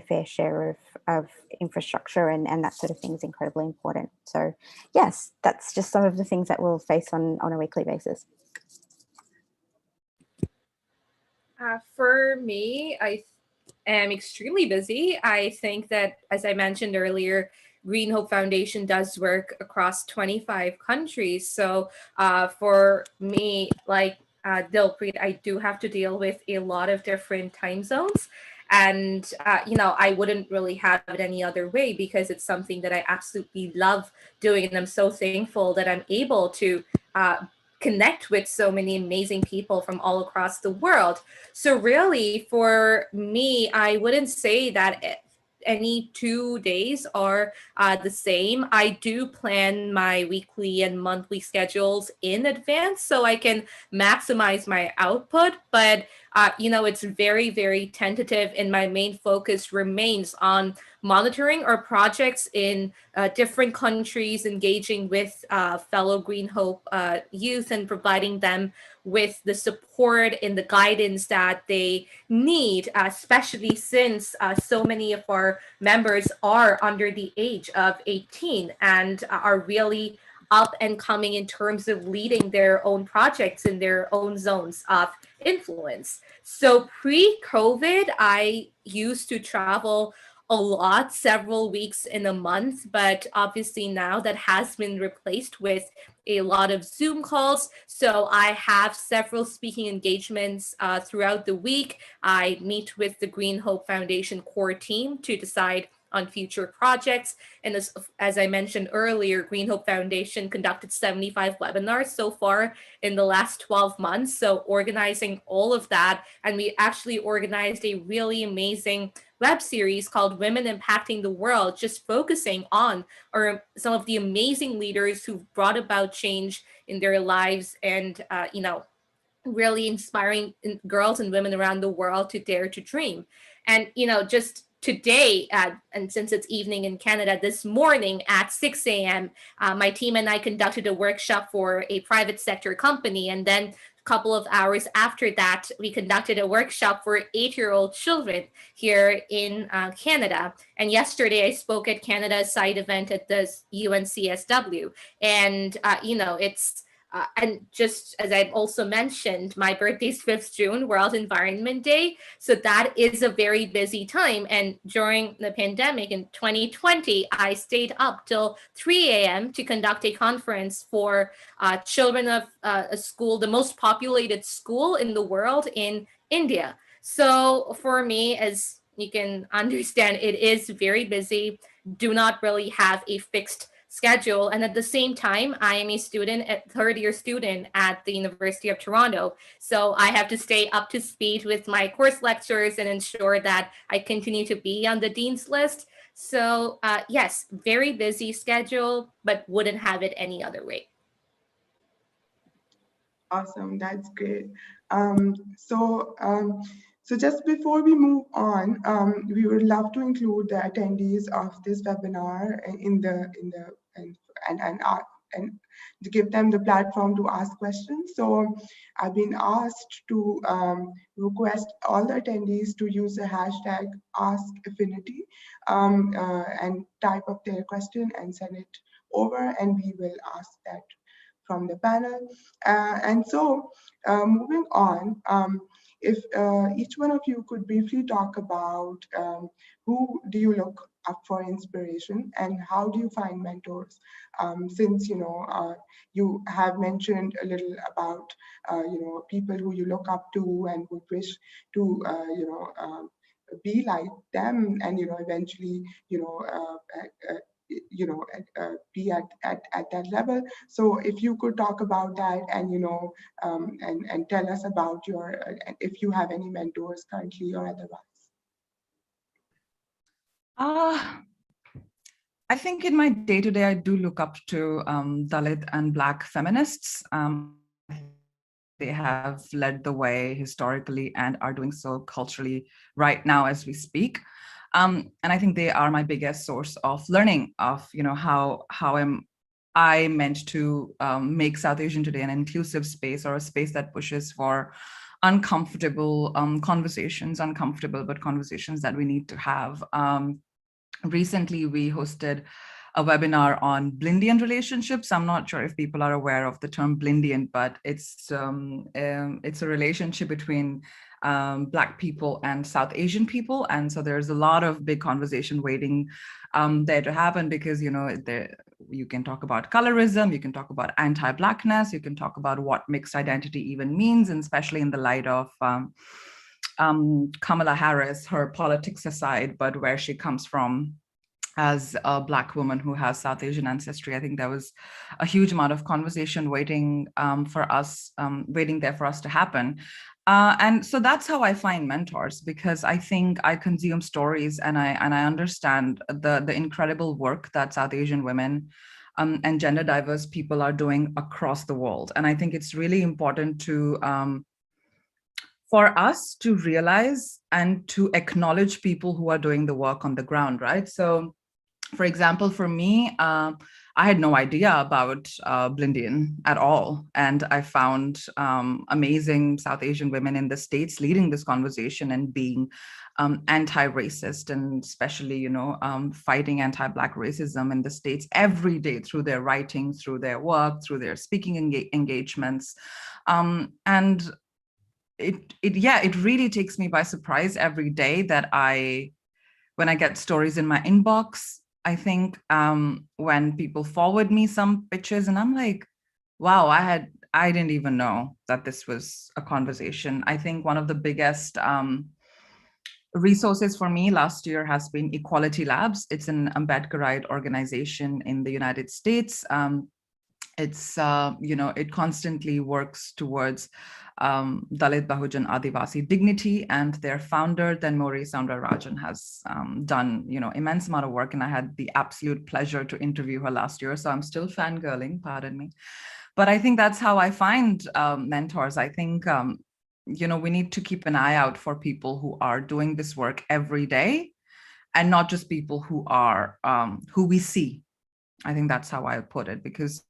fair share of infrastructure and that sort of thing is incredibly important. So yes, that's just some of the things that we'll face on a weekly basis. For me, I am extremely busy. I think that, as I mentioned earlier, Green Hope Foundation does work across 25 countries. So for me, like Dilpreet, I do have to deal with a lot of different time zones. And, you know, I wouldn't really have it any other way, because it's something that I absolutely love doing. And I'm so thankful that I'm able to connect with so many amazing people from all across the world. So really, for me, I wouldn't say that any 2 days are the same. I do plan my weekly and monthly schedules in advance so I can maximize my output. But, you know, it's very, very tentative, and my main focus remains on monitoring our projects in different countries, engaging with fellow Green Hope youth and providing them with the support and the guidance that they need, especially since so many of our members are under the age of 18 and are really up and coming in terms of leading their own projects in their own zones of influence. So pre-COVID, I used to travel a lot, several weeks in a month, but obviously now that has been replaced with a lot of Zoom calls. So I have several speaking engagements throughout the week. I meet with the Green Hope Foundation core team to decide on future projects. And as I mentioned earlier, Green Hope Foundation conducted 75 webinars so far in the last 12 months. So organizing all of that, and we actually organized a really amazing web series called Women Impacting the World, just focusing on some of the amazing leaders who've brought about change in their lives and, really inspiring girls and women around the world to dare to dream. And, just today, and since it's evening in Canada, this morning at 6 a.m., my team and I conducted a workshop for a private sector company. And then a couple of hours after that, we conducted a workshop for 8-year-old children here in Canada. And yesterday, I spoke at Canada's side event at the CSW. And, it's and just as I've also mentioned, my birthday is 5th June, World Environment Day. So that is a very busy time. And during the pandemic in 2020, I stayed up till 3 a.m. to conduct a conference for children of a school, the most populated school in the world in India. So for me, as you can understand, it is very busy. Do not really have a fixed schedule. And at the same time, I am a student, a third-year student at the University of Toronto. So I have to stay up to speed with my course lectures and ensure that I continue to be on the Dean's list. So yes, very busy schedule, but wouldn't have it any other way. Awesome, that's great. So just before we move on, we would love to include the attendees of this webinar and to give them the platform to ask questions. So I've been asked to request all the attendees to use the hashtag #AskAffinity and type up their question and send it over, and we will ask that from the panel. And so moving on, if each one of you could briefly talk about who do you look up for inspiration and how do you find mentors? Since you have mentioned a little about people who you look up to and would wish to be like them, and eventually be at that level. So if you could talk about that and and tell us about your if you have any mentors currently or otherwise. I think in my day-to-day, I do look up to Dalit and Black feminists. They have led the way historically and are doing so culturally right now as we speak. And I think they are my biggest source of learning of, how am I meant to make South Asian today an inclusive space, or a space that pushes for uncomfortable conversations, uncomfortable but conversations that we need to have. Recently, we hosted a webinar on Blindian relationships. I'm not sure if people are aware of the term Blindian, but it's a relationship between Black people and South Asian people. And so there's a lot of big conversation waiting there to happen, because, you can talk about colorism, you can talk about anti-Blackness, you can talk about what mixed identity even means, and especially in the light of Kamala Harris, her politics aside, but where she comes from as a Black woman who has South Asian ancestry. I think there was a huge amount of conversation waiting for us, waiting there for us to happen. And so that's how I find mentors, because I think I consume stories and I understand the incredible work that South Asian women and gender diverse people are doing across the world. And I think it's really important to for us to realize and to acknowledge people who are doing the work on the ground, right? So, for example, for me, I had no idea about Blindian at all. And I found amazing South Asian women in the States leading this conversation and being anti-racist, and especially, fighting anti-Black racism in the States every day through their writing, through their work, through their speaking engagements. And it really takes me by surprise every day that when I get stories in my inbox, I think when people forward me some pictures and I'm like, wow, I didn't even know that this was a conversation. I think one of the biggest resources for me last year has been Equality Labs. It's an Ambedkarite organization in the United States. It's it constantly works towards Dalit, Bahujan, Adivasi dignity, and their founder Thenmozhi Soundararajan has done immense amount of work, and I had the absolute pleasure to interview her last year, so I'm still fangirling, pardon me. But I think that's how I find mentors. I think we need to keep an eye out for people who are doing this work every day, and not just people who are who we see. I think that's how I put it, because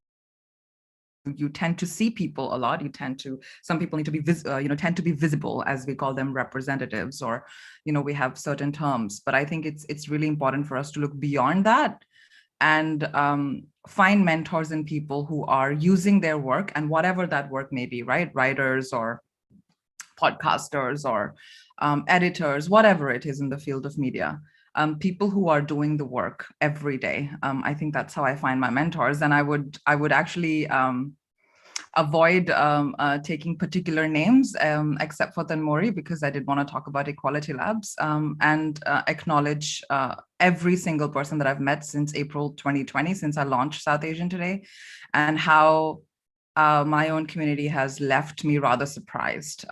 you tend to see people a lot. Some people need to be tend to be visible, as we call them, representatives, or we have certain terms. But I think it's really important for us to look beyond that and find mentors in people who are using their work, and whatever that work may be, right? Writers or podcasters or editors, whatever it is in the field of media. People who are doing the work every day. I think that's how I find my mentors. And I would actually avoid taking particular names, except for Thenmozhi, because I did want to talk about Equality Labs, and acknowledge every single person that I've met since April 2020, since I launched South Asian Today, and how my own community has left me rather surprised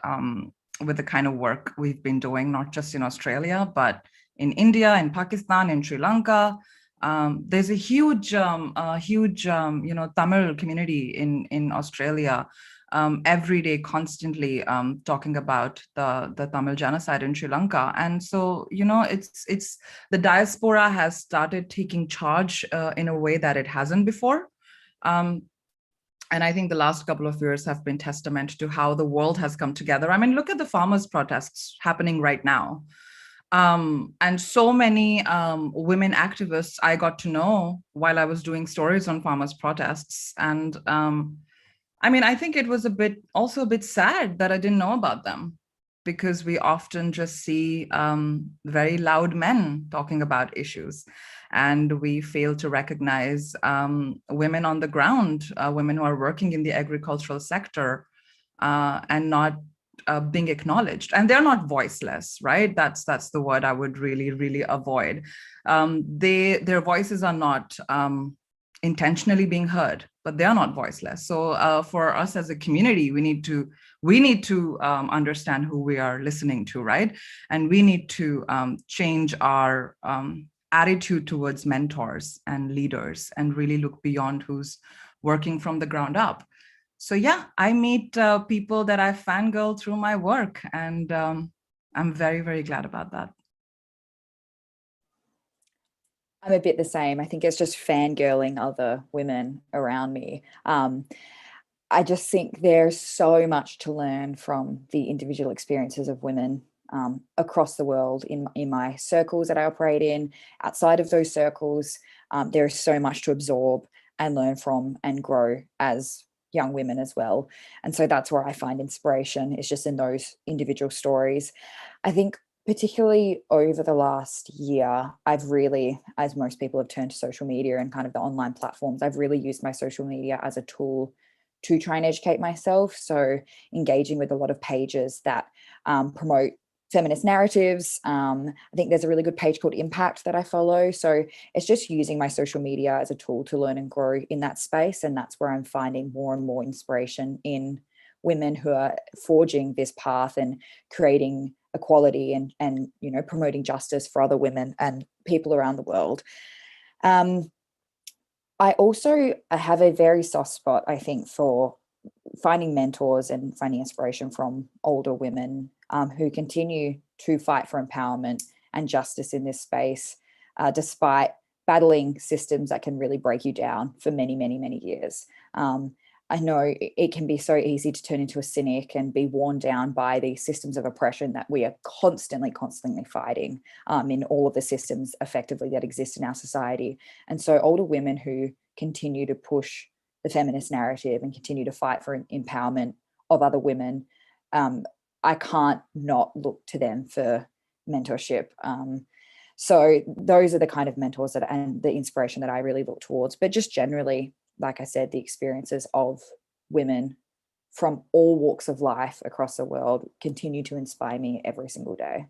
with the kind of work we've been doing, not just in Australia, but in India, in Pakistan, in Sri Lanka. There's a huge Tamil community in Australia, every day, constantly talking about the Tamil genocide in Sri Lanka. And so, it's the diaspora has started taking charge in a way that it hasn't before. And I think the last couple of years have been testament to how the world has come together. I mean, look at the farmers' protests happening right now. And so many women activists I got to know while I was doing stories on farmers' protests. And I think it was also a bit sad that I didn't know about them, because we often just see very loud men talking about issues, and we fail to recognize women on the ground, women who are working in the agricultural sector and not being acknowledged. And they're not voiceless, right? That's the word I would really, really avoid. Their voices are not intentionally being heard, but they are not voiceless. So for us as a community, we need to understand who we are listening to, right? And we need to change our attitude towards mentors and leaders, and really look beyond who's working from the ground up. So yeah, I meet people that I fangirl through my work, and I'm very, very glad about that. I'm a bit the same. I think it's just fangirling other women around me. I just think there's so much to learn from the individual experiences of women across the world, in my circles that I operate in. Outside of those circles, there is so much to absorb and learn from and grow as young women as well. And so that's where I find inspiration, is just in those individual stories. I think particularly over the last year, I've really, as most people have turned to social media and kind of the online platforms, I've really used my social media as a tool to try and educate myself. So engaging with a lot of pages that promote feminist narratives. I think there's a really good page called Impact that I follow. So it's just using my social media as a tool to learn and grow in that space. And that's where I'm finding more and more inspiration in women who are forging this path and creating equality and promoting justice for other women and people around the world. I also have a very soft spot, I think, for finding mentors and finding inspiration from older women who continue to fight for empowerment and justice in this space, despite battling systems that can really break you down for many, many, many years. I know it can be so easy to turn into a cynic and be worn down by these systems of oppression that we are constantly fighting in all of the systems effectively that exist in our society. And so older women who continue to push the feminist narrative and continue to fight for empowerment of other women, I can't not look to them for mentorship. So those are the kind of mentors and the inspiration that I really look towards. But just generally, like I said, the experiences of women from all walks of life across the world continue to inspire me every single day.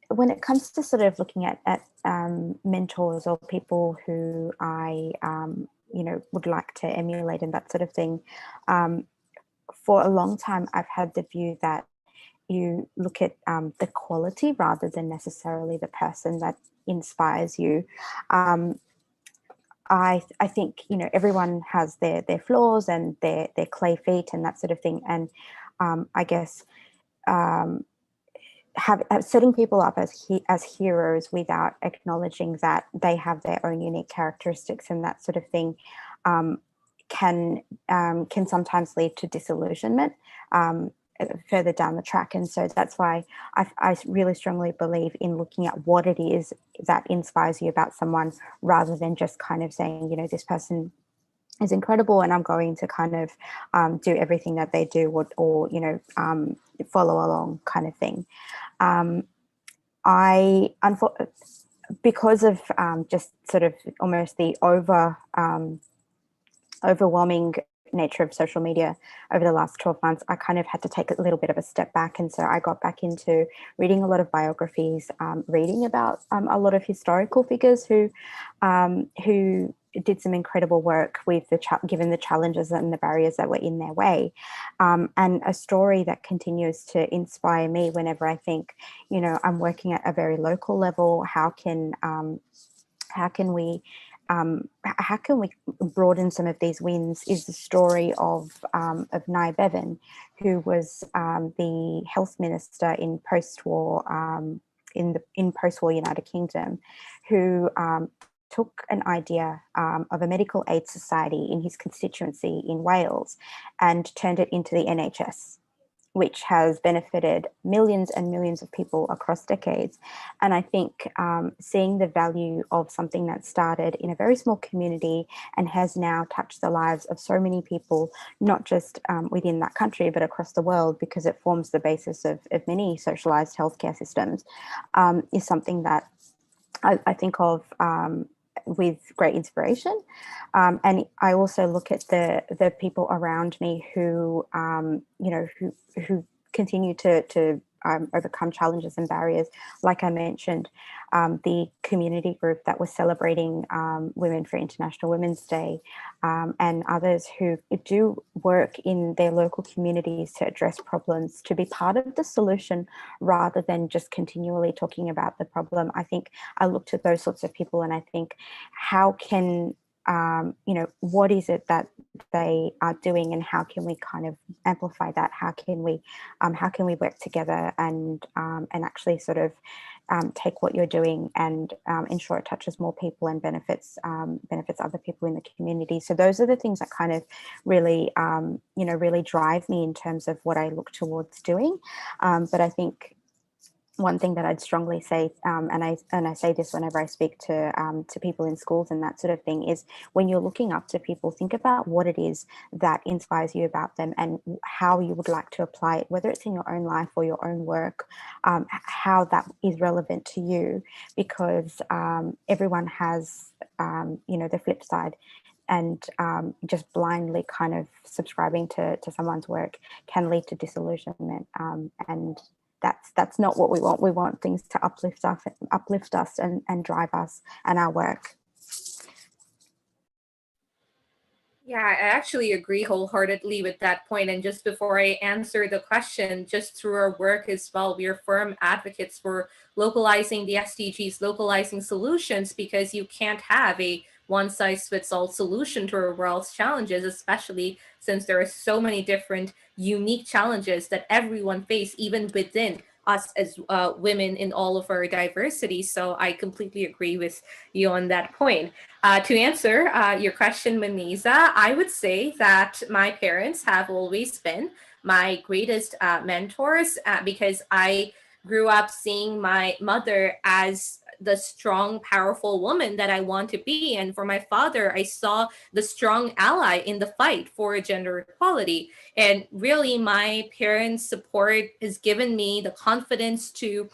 When it comes to sort of looking at mentors or people who I, would like to emulate and that sort of thing, for a long time, I've had the view that you look at the quality rather than necessarily the person that inspires you. I think, everyone has their flaws and their clay feet and that sort of thing. And I guess setting people up as heroes without acknowledging that they have their own unique characteristics and that sort of thing can sometimes lead to disillusionment further down the track. And so that's why I really strongly believe in looking at what it is that inspires you about someone, rather than just kind of saying, this person is incredible and I'm going to kind of do everything that they do or follow along kind of thing. Because of just sort of almost the overwhelming nature of social media over the last 12 months, I kind of had to take a little bit of a step back. And so I got back into reading a lot of biographies, reading about a lot of historical figures who did some incredible work with given the challenges and the barriers that were in their way. And a story that continues to inspire me whenever I think, I'm working at a very local level, how can we broaden some of these wins, is the story of Nye Bevan, who was the health minister in post-war in post-war United Kingdom, who took an idea of a medical aid society in his constituency in Wales and turned it into the NHS, which has benefited millions and millions of people across decades. And I think seeing the value of something that started in a very small community and has now touched the lives of so many people, not just within that country, but across the world, because it forms the basis of many socialized healthcare systems, is something that I think of with great inspiration. And I also look at the people around me who, who continue to overcome challenges and barriers. Like I mentioned, the community group that was celebrating Women for International Women's Day, and others who do work in their local communities to address problems, to be part of the solution rather than just continually talking about the problem. I think I look to those sorts of people and I think, how can what is it that they are doing, and how can we kind of amplify that? How can we work together and actually sort of take what you're doing and ensure it touches more people and benefits other people in the community. So those are the things that kind of really really drive me in terms of what I look towards doing. But I think one thing that I'd strongly say, and I say this whenever I speak to people in schools and that sort of thing, is when you're looking up to people, think about what it is that inspires you about them and how you would like to apply it, whether it's in your own life or your own work, how that is relevant to you, because everyone has, the flip side. And just blindly kind of subscribing to someone's work can lead to disillusionment, and that's not what we want. We want things to uplift us and drive us and our work. Yeah, I actually agree wholeheartedly with that point. And just before I answer the question, just through our work as well, we are firm advocates for localizing the SDGs, localizing solutions, because you can't have a one-size-fits-all solution to our world's challenges, especially since there are so many different unique challenges that everyone face, even within us as women in all of our diversity. So I completely agree with you on that point. To answer your question, Maniza, I would say that my parents have always been my greatest mentors because I grew up seeing my mother as the strong, powerful woman that I want to be. And for my father, I saw the strong ally in the fight for gender equality. And really, my parents' support has given me the confidence to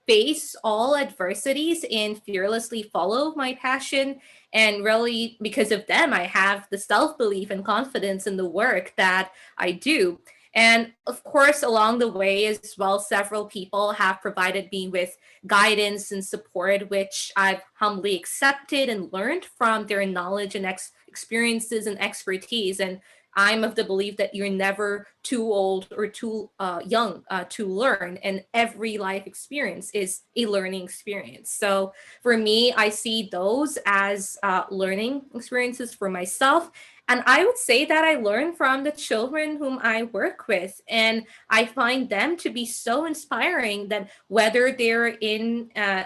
face all adversities and fearlessly follow my passion. And really, because of them, I have the self-belief and confidence in the work that I do. And of course, along the way as well, several people have provided me with guidance and support, which I've humbly accepted and learned from their knowledge and experiences and expertise. And I'm of the belief that you're never too old or too young to learn, and every life experience is a learning experience. So for me, I see those as learning experiences for myself. And I would say that I learn from the children whom I work with, and I find them to be so inspiring that whether they're in a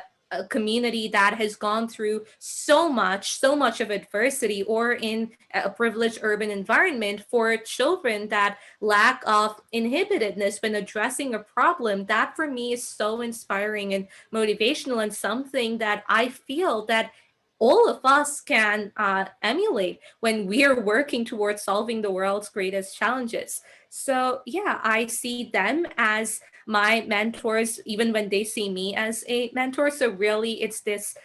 community that has gone through so much of adversity, or in a privileged urban environment, for children that lack of inhibitedness when addressing a problem, that for me is so inspiring and motivational, and something that I feel that all of us can emulate when we are working towards solving the world's greatest challenges. So yeah, I see them as my mentors, even when they see me as a mentor. So really, it's this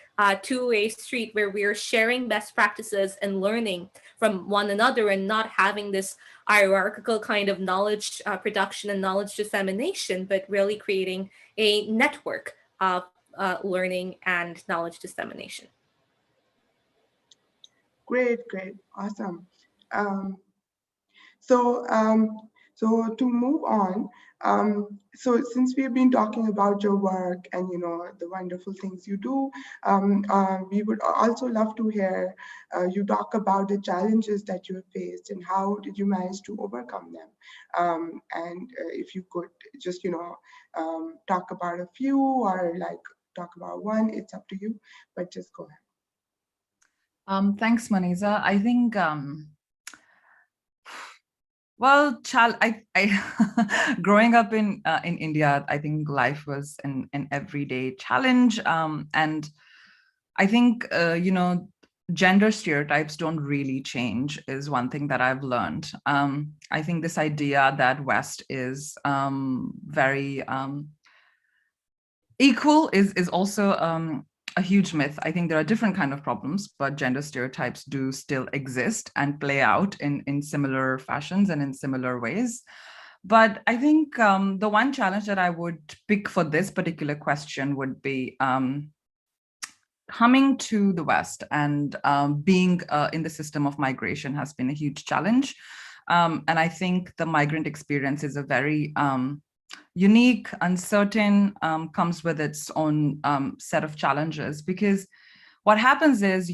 two-way street where we're sharing best practices and learning from one another, and not having this hierarchical kind of knowledge production and knowledge dissemination, but really creating a network of learning and knowledge dissemination. Great, awesome. So to move on, so since we've been talking about your work and the wonderful things you do, we would also love to hear you talk about the challenges that you have faced and how did you manage to overcome them. And if you could just talk about a few, or like talk about one, it's up to you, but just go ahead. Thanks, Maniza. I think, well, growing up in India, I think life was an everyday challenge. And I think, gender stereotypes don't really change is one thing that I've learned. I think this idea that West is very equal is also a huge myth. I think there are different kind of problems, but gender stereotypes do still exist and play out in similar fashions and in similar ways. But I think the one challenge that I would pick for this particular question would be coming to the West and being in the system of migration has been a huge challenge. And I think the migrant experience is a very unique, uncertain, comes with its own set of challenges, because what happens is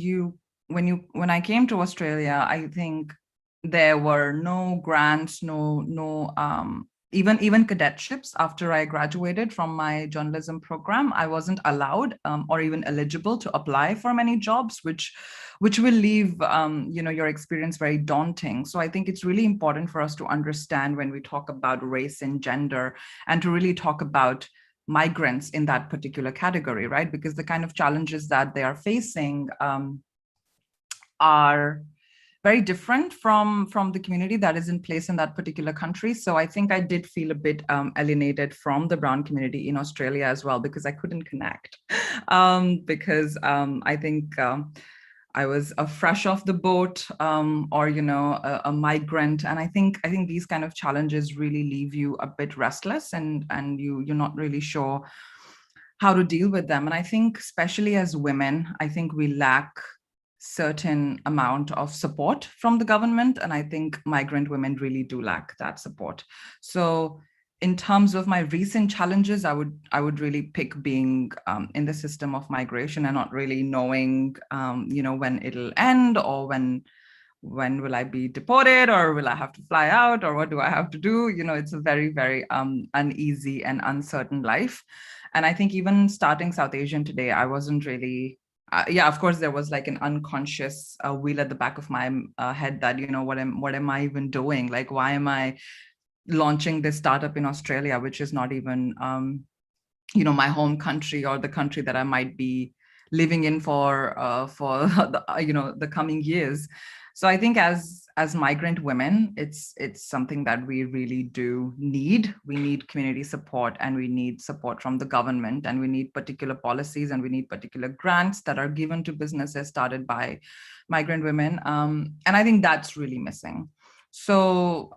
when I came to Australia, I think there were no grants, even cadetships. After I graduated from my journalism program, I wasn't allowed or even eligible to apply for many jobs, which will leave your experience very daunting. So I think it's really important for us to understand when we talk about race and gender, and to really talk about migrants in that particular category, right? Because the kind of challenges that they are facing are very different from the community that is in place in that particular country. So I think I did feel a bit alienated from the brown community in Australia as well, because I couldn't connect. Because I think I was fresh off the boat, or a migrant, and I think these kind of challenges really leave you a bit restless, and you're not really sure how to deal with them. And I think especially as women, I think we lack certain amount of support from the government, and I think migrant women really do lack that support. So in terms of my recent challenges, I would really pick being in the system of migration and not really knowing, when it'll end, or when will I be deported, or will I have to fly out, or what do I have to do? It's a very, very uneasy and uncertain life. And I think even starting South Asian today, I wasn't really, of course, there was like an unconscious wheel at the back of my head that, what am I even doing? Like, why am I launching this startup in Australia, which is not even, my home country, or the country that I might be living in for the coming years. So I think as migrant women, it's something that we really do need. We need community support, and we need support from the government, and we need particular policies, and we need particular grants that are given to businesses started by migrant women. And I think that's really missing. So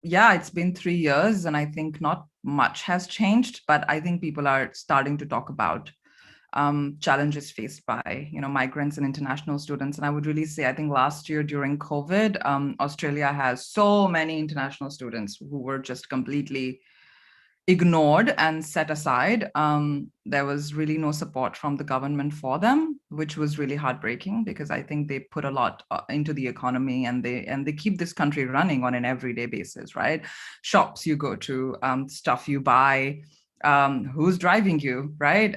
it's been 3 years, and I think not much has changed, but I think people are starting to talk about challenges faced by migrants and international students. And I would really say, I think last year during COVID, Australia has so many international students who were just completely ignored and set aside. There was really no support from the government for them, which was really heartbreaking, because I think they put a lot into the economy, and they keep this country running on an everyday basis, right? Shops you go to, stuff you buy, who's driving you, right?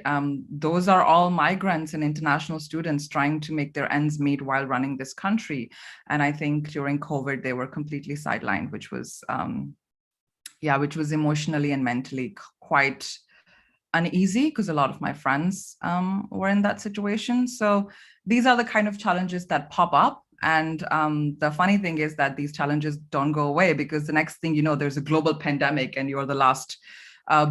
Those are all migrants and international students trying to make their ends meet while running this country. And I think during COVID, they were completely sidelined, which was emotionally and mentally quite uneasy, because a lot of my friends were in that situation. So these are the kind of challenges that pop up. And the funny thing is that these challenges don't go away, because the next thing you know, there's a global pandemic, and you're the last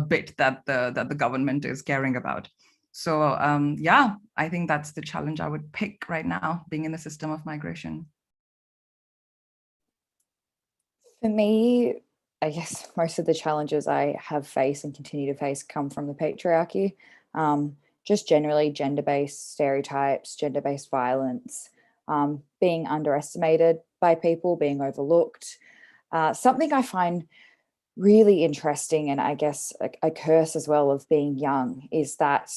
bit that the government is caring about. So I think that's the challenge I would pick right now, being in the system of migration. For me, I guess most of the challenges I have faced and continue to face come from the patriarchy. Just generally gender-based stereotypes, gender-based violence, being underestimated by people, being overlooked. Something I find really interesting, and I guess a curse as well of being young, is that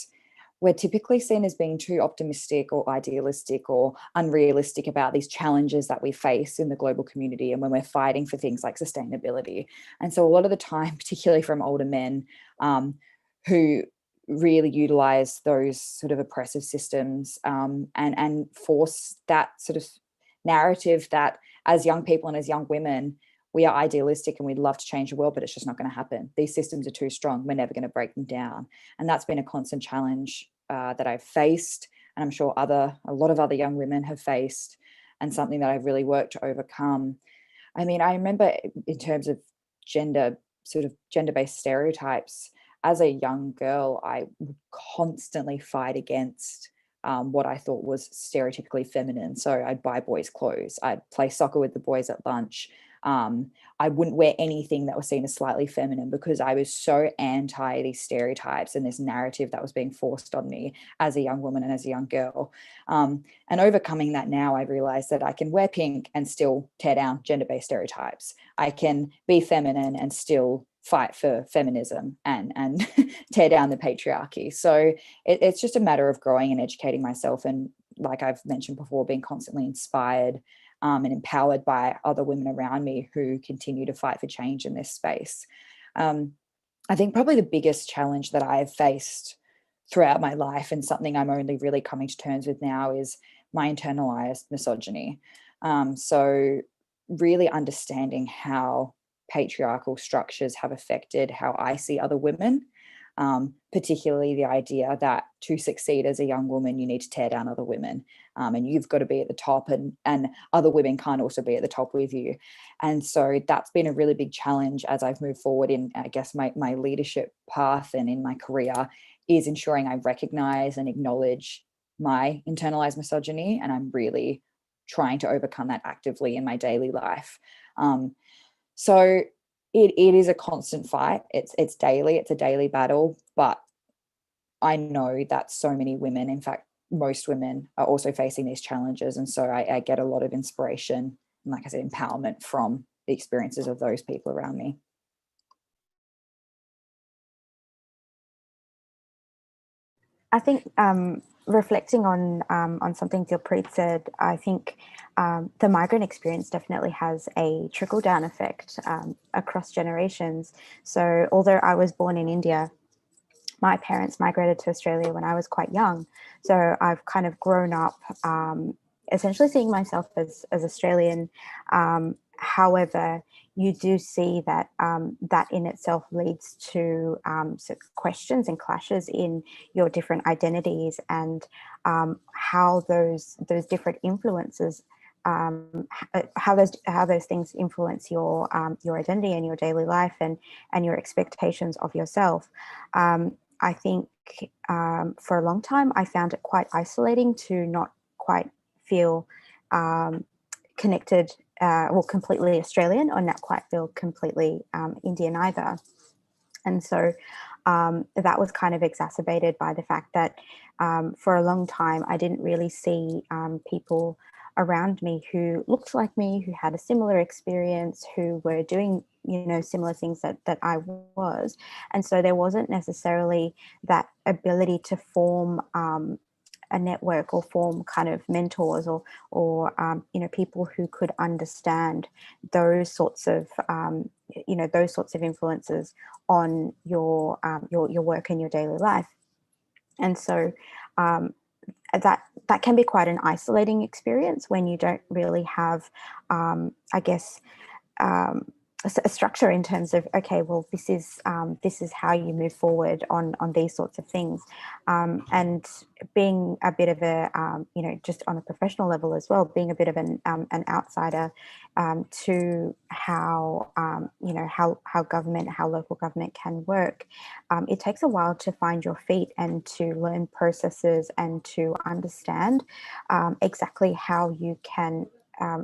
we're typically seen as being too optimistic or idealistic or unrealistic about these challenges that we face in the global community, and when we're fighting for things like sustainability. And so a lot of the time, particularly from older men who really utilize those sort of oppressive systems and force that sort of narrative that as young people and as young women, we are idealistic and we'd love to change the world, but it's just not going to happen. These systems are too strong. We're never going to break them down. And that's been a constant challenge that I've faced, and I'm sure a lot of other young women have faced, and something that I've really worked to overcome. I mean, I remember in terms of gender-based stereotypes, as a young girl, I would constantly fight against what I thought was stereotypically feminine. So I'd buy boys' clothes. I'd play soccer with the boys at lunch. I wouldn't wear anything that was seen as slightly feminine, because I was so anti these stereotypes and this narrative that was being forced on me as a young woman and as a young girl. And overcoming that now, I realized that I can wear pink and still tear down gender-based stereotypes. I can be feminine and still fight for feminism and tear down the patriarchy. So it's just a matter of growing and educating myself, and like I've mentioned before, being constantly inspired and empowered by other women around me who continue to fight for change in this space. I think probably the biggest challenge that I've faced throughout my life, and something I'm only really coming to terms with now, is my internalized misogyny. So really understanding how patriarchal structures have affected how I see other women, particularly the idea that to succeed as a young woman, you need to tear down other women, and you've got to be at the top, and other women can't also be at the top with you. And so that's been a really big challenge as I've moved forward in, I guess, my leadership path and in my career, is ensuring I recognize and acknowledge my internalized misogyny, and I'm really trying to overcome that actively in my daily life. So it is a constant fight. It's daily. It's a daily battle. But I know that so many women, in fact, most women, are also facing these challenges. And so I get a lot of inspiration and, like I said, empowerment from the experiences of those people around me. I think reflecting on something Dilpreet said, I think the migrant experience definitely has a trickle-down effect across generations. So although I was born in India, my parents migrated to Australia when I was quite young. So I've kind of grown up essentially seeing myself as Australian. However, you do see that that in itself leads to questions and clashes in your different identities, and how those different influences, how those things influence your identity and your daily life and your expectations of yourself. I think for a long time I found it quite isolating to not quite feel connected or completely Australian, or not quite feel completely Indian either. And so that was kind of exacerbated by the fact that for a long time I didn't really see people around me who looked like me, who had a similar experience, who were doing, you know, similar things that I was. And so there wasn't necessarily that ability to form a network or form kind of mentors or you know, people who could understand those sorts of you know, those sorts of influences on your work and your daily life. And so that can be quite an isolating experience when you don't really have, I guess, a structure in terms of, okay, well, this is how you move forward on these sorts of things, and being a bit of a you know, just on a professional level as well, being a bit of an outsider to how you know, how local government can work. It takes a while to find your feet and to learn processes and to understand exactly how you can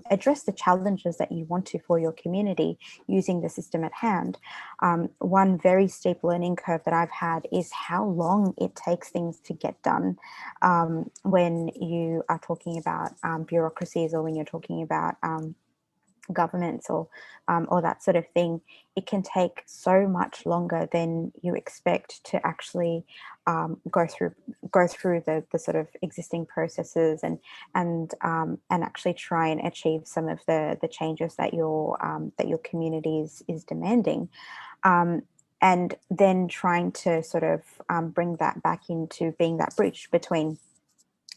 address the challenges that you want to for your community using the system at hand. One very steep learning curve that I've had is how long it takes things to get done when you are talking about bureaucracies, or when you're talking about governments or that sort of thing. It can take so much longer than you expect to actually go through the sort of existing processes and actually try and achieve some of the changes that your community is demanding. And then trying to sort of bring that back into being that bridge between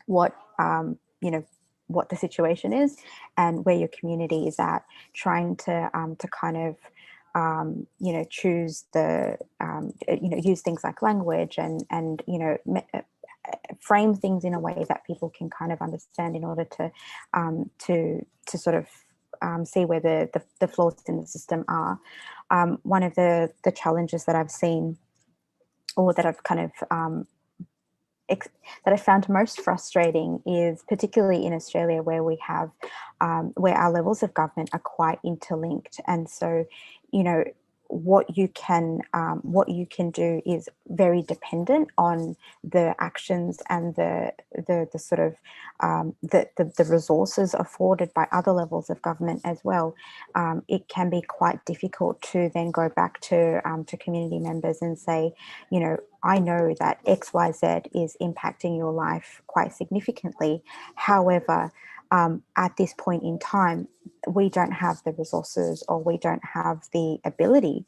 what you know, what the situation is and where your community is at, trying to kind of you know, choose the you know, use things like language and you know, frame things in a way that people can kind of understand in order to sort of see where the flaws in the system are. One of the challenges that I've seen, or that I've kind of that I found most frustrating, is particularly in Australia, where we have where our levels of government are quite interlinked, and so, you know, what you can do is very dependent on the actions and the sort of the resources afforded by other levels of government as well. It can be quite difficult to then go back to community members and say, you know, I know that XYZ is impacting your life quite significantly. However, at this point in time, we don't have the resources, or we don't have the ability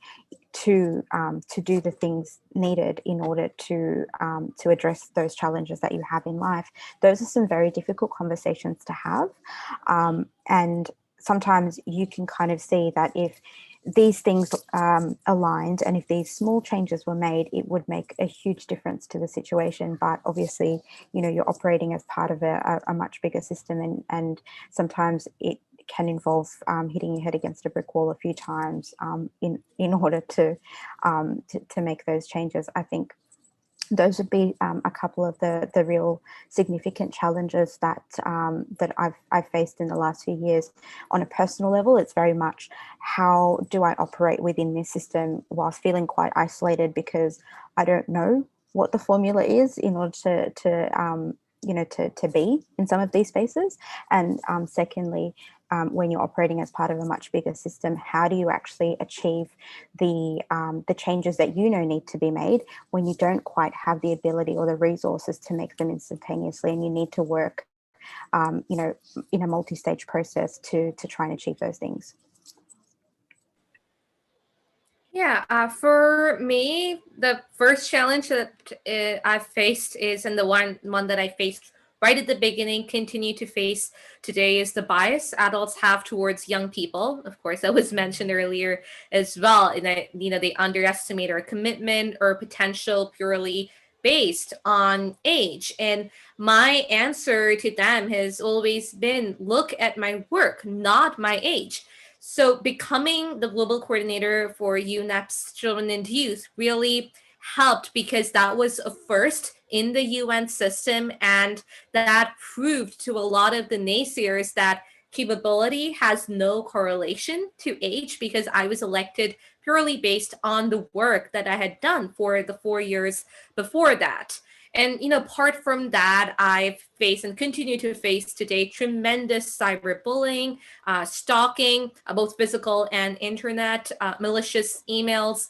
to do the things needed in order to address those challenges that you have in life. Those are some very difficult conversations to have, and sometimes you can kind of see that if these things aligned and if these small changes were made, it would make a huge difference to the situation. But obviously, you know, you're operating as part of a much bigger system, and sometimes it can involve hitting your head against a brick wall a few times in order to make those changes. I think those would be a couple of the real significant challenges that I've faced in the last few years. On a personal level, it's very much, how do I operate within this system whilst feeling quite isolated, because I don't know what the formula is in order to you know, to be in some of these spaces. And secondly, when you're operating as part of a much bigger system, how do you actually achieve the changes that you know need to be made when you don't quite have the ability or the resources to make them instantaneously, and you need to work, you know, in a multi-stage process to try and achieve those things? Yeah, for me, the first challenge that I've faced is, and the one that I faced right at the beginning, continue to face today, is the bias adults have towards young people. Of course, that was mentioned earlier as well. And that, you know, they underestimate our commitment or potential purely based on age. And my answer to them has always been, look at my work, not my age. So becoming the global coordinator for UNEP's Children and Youth really helped, because that was a first in the UN system, and that proved to a lot of the naysayers that capability has no correlation to age, because I was elected purely based on the work that I had done for the 4 years before that. And, you know, apart from that, I've faced and continue to face today tremendous cyberbullying, stalking, both physical and internet, malicious emails,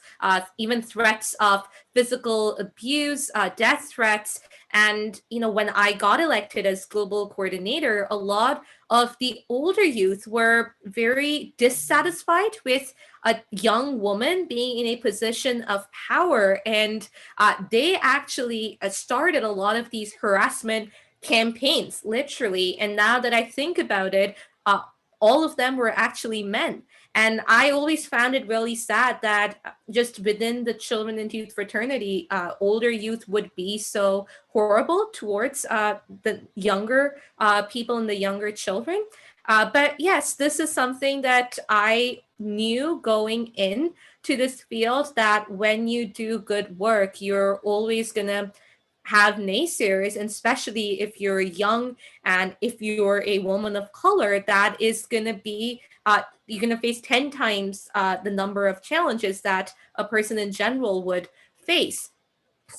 even threats of physical abuse, death threats. And, you know, when I got elected as global coordinator, a lot of the older youth were very dissatisfied with a young woman being in a position of power. And they actually started a lot of these harassment campaigns, literally. And now that I think about it, all of them were actually men. And I always found it really sad that just within the children and youth fraternity, older youth would be so horrible towards the younger people and the younger children. But yes, this is something that I knew going in to this field, that when you do good work, you're always going to have naysayers, and especially if you're young and if you're a woman of color, that is going to be, you're going to face 10 times the number of challenges that a person in general would face.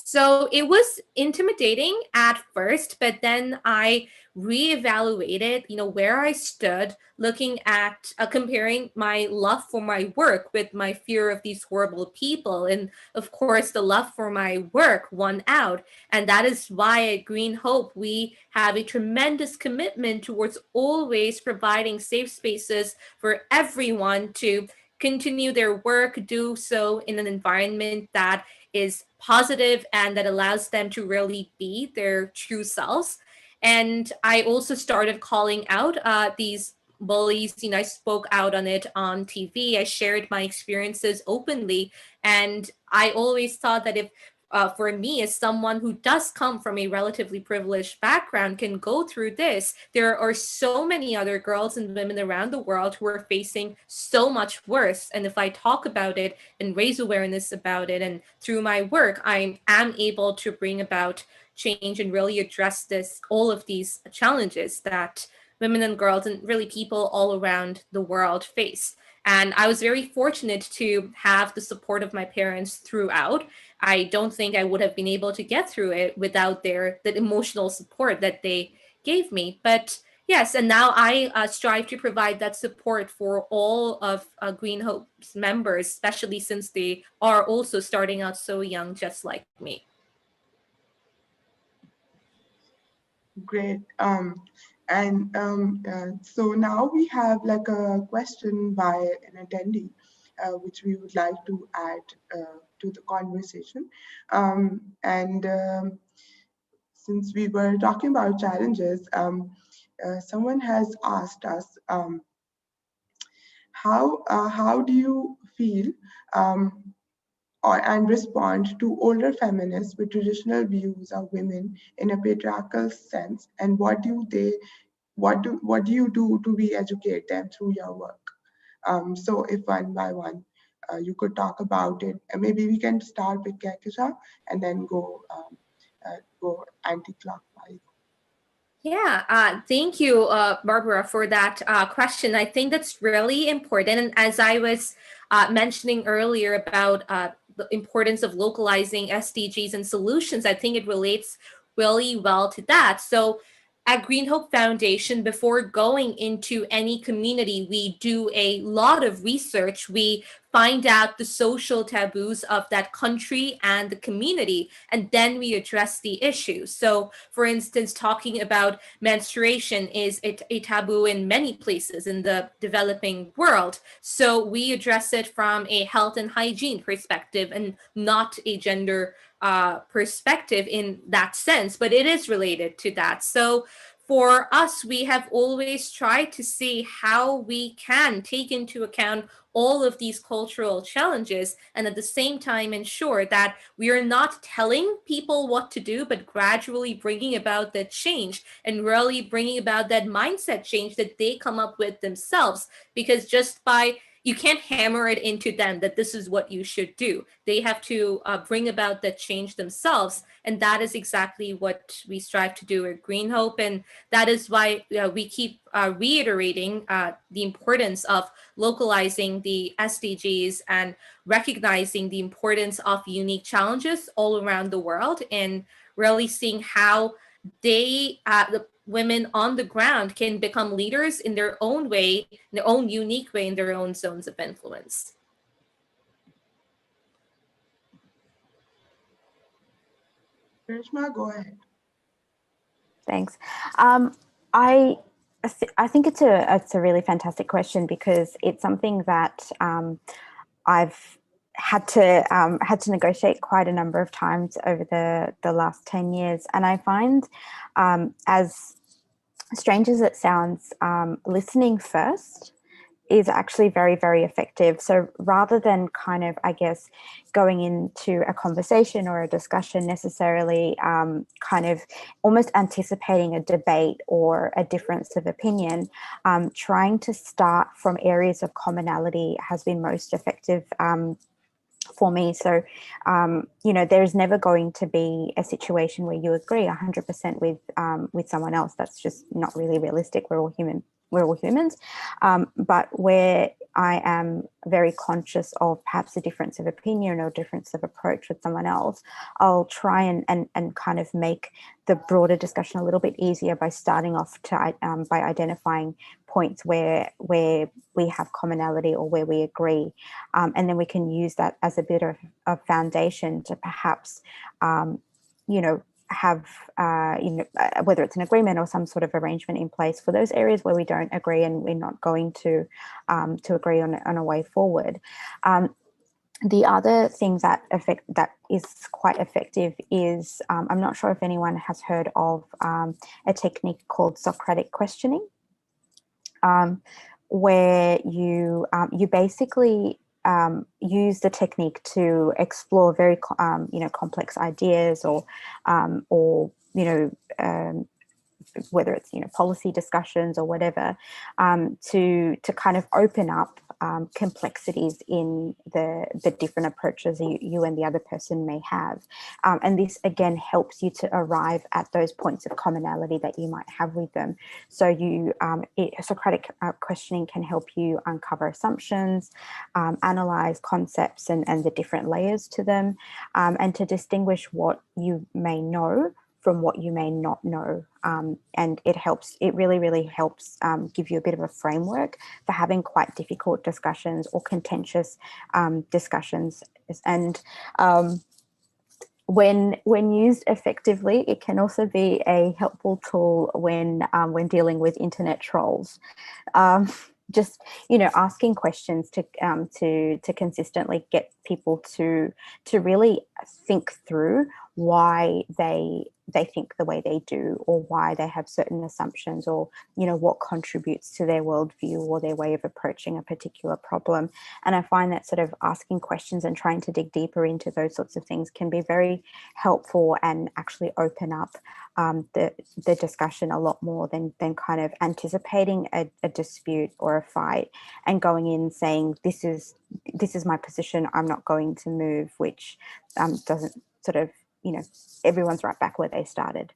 So it was intimidating at first, but then I reevaluated, you know, where I stood, looking at comparing my love for my work with my fear of these horrible people. And of course, the love for my work won out. And that is why at Green Hope, we have a tremendous commitment towards always providing safe spaces for everyone to continue their work, do so in an environment that is positive and that allows them to really be their true selves. And I also started calling out these bullies. You know, I spoke out on it on TV. I shared my experiences openly. And I always thought that if for me, as someone who does come from a relatively privileged background, can go through this, there are so many other girls and women around the world who are facing so much worse. And if I talk about it and raise awareness about it, and through my work, I am able to bring about change and really address all of these challenges that women and girls and really people all around the world face. And I was very fortunate to have the support of my parents throughout. I don't think I would have been able to get through it without the emotional support that they gave me. But yes, and now I strive to provide that support for all of Green Hope's members, especially since they are also starting out so young, just like me. Great. So now we have like a question by an attendee, which we would like to add to the conversation. Since we were talking about challenges, someone has asked us, how do you feel and respond to older feminists with traditional views of women in a patriarchal sense, and what do you do to re-educate them through your work? So if one by one you could talk about it, and maybe we can start with Kekisha and then go anti-clockwise. Yeah, thank you, Barbara, for that question. I think that's really important. And as I was mentioning earlier about the importance of localizing SDGs and solutions, I think it relates really well to that. So at Green Hope Foundation, before going into any community, we do a lot of research. We find out the social taboos of that country and the community, and then we address the issue. So, for instance, talking about menstruation is a taboo in many places in the developing world. So we address it from a health and hygiene perspective and not a gender perspective in that sense, but it is related to that. So for us, we have always tried to see how we can take into account all of these cultural challenges and at the same time ensure that we are not telling people what to do, but gradually bringing about that change and really bringing about that mindset change that they come up with themselves. Because just by you can't hammer it into them that this is what you should do. They have to bring about that change themselves. And that is exactly what we strive to do at Green Hope. And that is why we keep reiterating the importance of localizing the SDGs and recognizing the importance of unique challenges all around the world and really seeing how the women on the ground can become leaders in their own way, in their own unique way, in their own zones of influence. Reshma, go ahead. Thanks. I think it's a really fantastic question, because it's something that I've had to negotiate quite a number of times over the last 10 years. And I find, as strange as it sounds, listening first is actually very, very effective. So rather than kind of, I guess, going into a conversation or a discussion necessarily kind of almost anticipating a debate or a difference of opinion, trying to start from areas of commonality has been most effective for me. So, you know, there's never going to be a situation where you agree 100% with someone else. That's just not really realistic. We're all human. We're all humans. But where I am very conscious of perhaps a difference of opinion or difference of approach with someone else, I'll try and kind of make the broader discussion a little bit easier by starting off by identifying points where we have commonality or where we agree. And then we can use that as a bit of a foundation to perhaps, you know, have, whether it's an agreement or some sort of arrangement in place for those areas where we don't agree and we're not going to agree on a way forward. The other thing that is quite effective is, I'm not sure if anyone has heard of a technique called Socratic questioning, where you basically use the technique to explore very complex ideas or whether it's policy discussions or whatever, to kind of open up complexities in the different approaches you and the other person may have, and this again helps you to arrive at those points of commonality that you might have with them. So Socratic questioning can help you uncover assumptions, analyze concepts and the different layers to them, and to distinguish what you may know from what you may not know. And it really helps give you a bit of a framework for having quite difficult discussions or contentious discussions. And when used effectively, it can also be a helpful tool when dealing with internet trolls. Just asking questions to consistently get people to really think through why they think the way they do, or why they have certain assumptions, or what contributes to their worldview or their way of approaching a particular problem. And I find that sort of asking questions and trying to dig deeper into those sorts of things can be very helpful and actually open up the discussion a lot more than kind of anticipating a dispute or a fight and going in saying, this is my position, I'm not going to move, which doesn't sort of, everyone's right back where they started.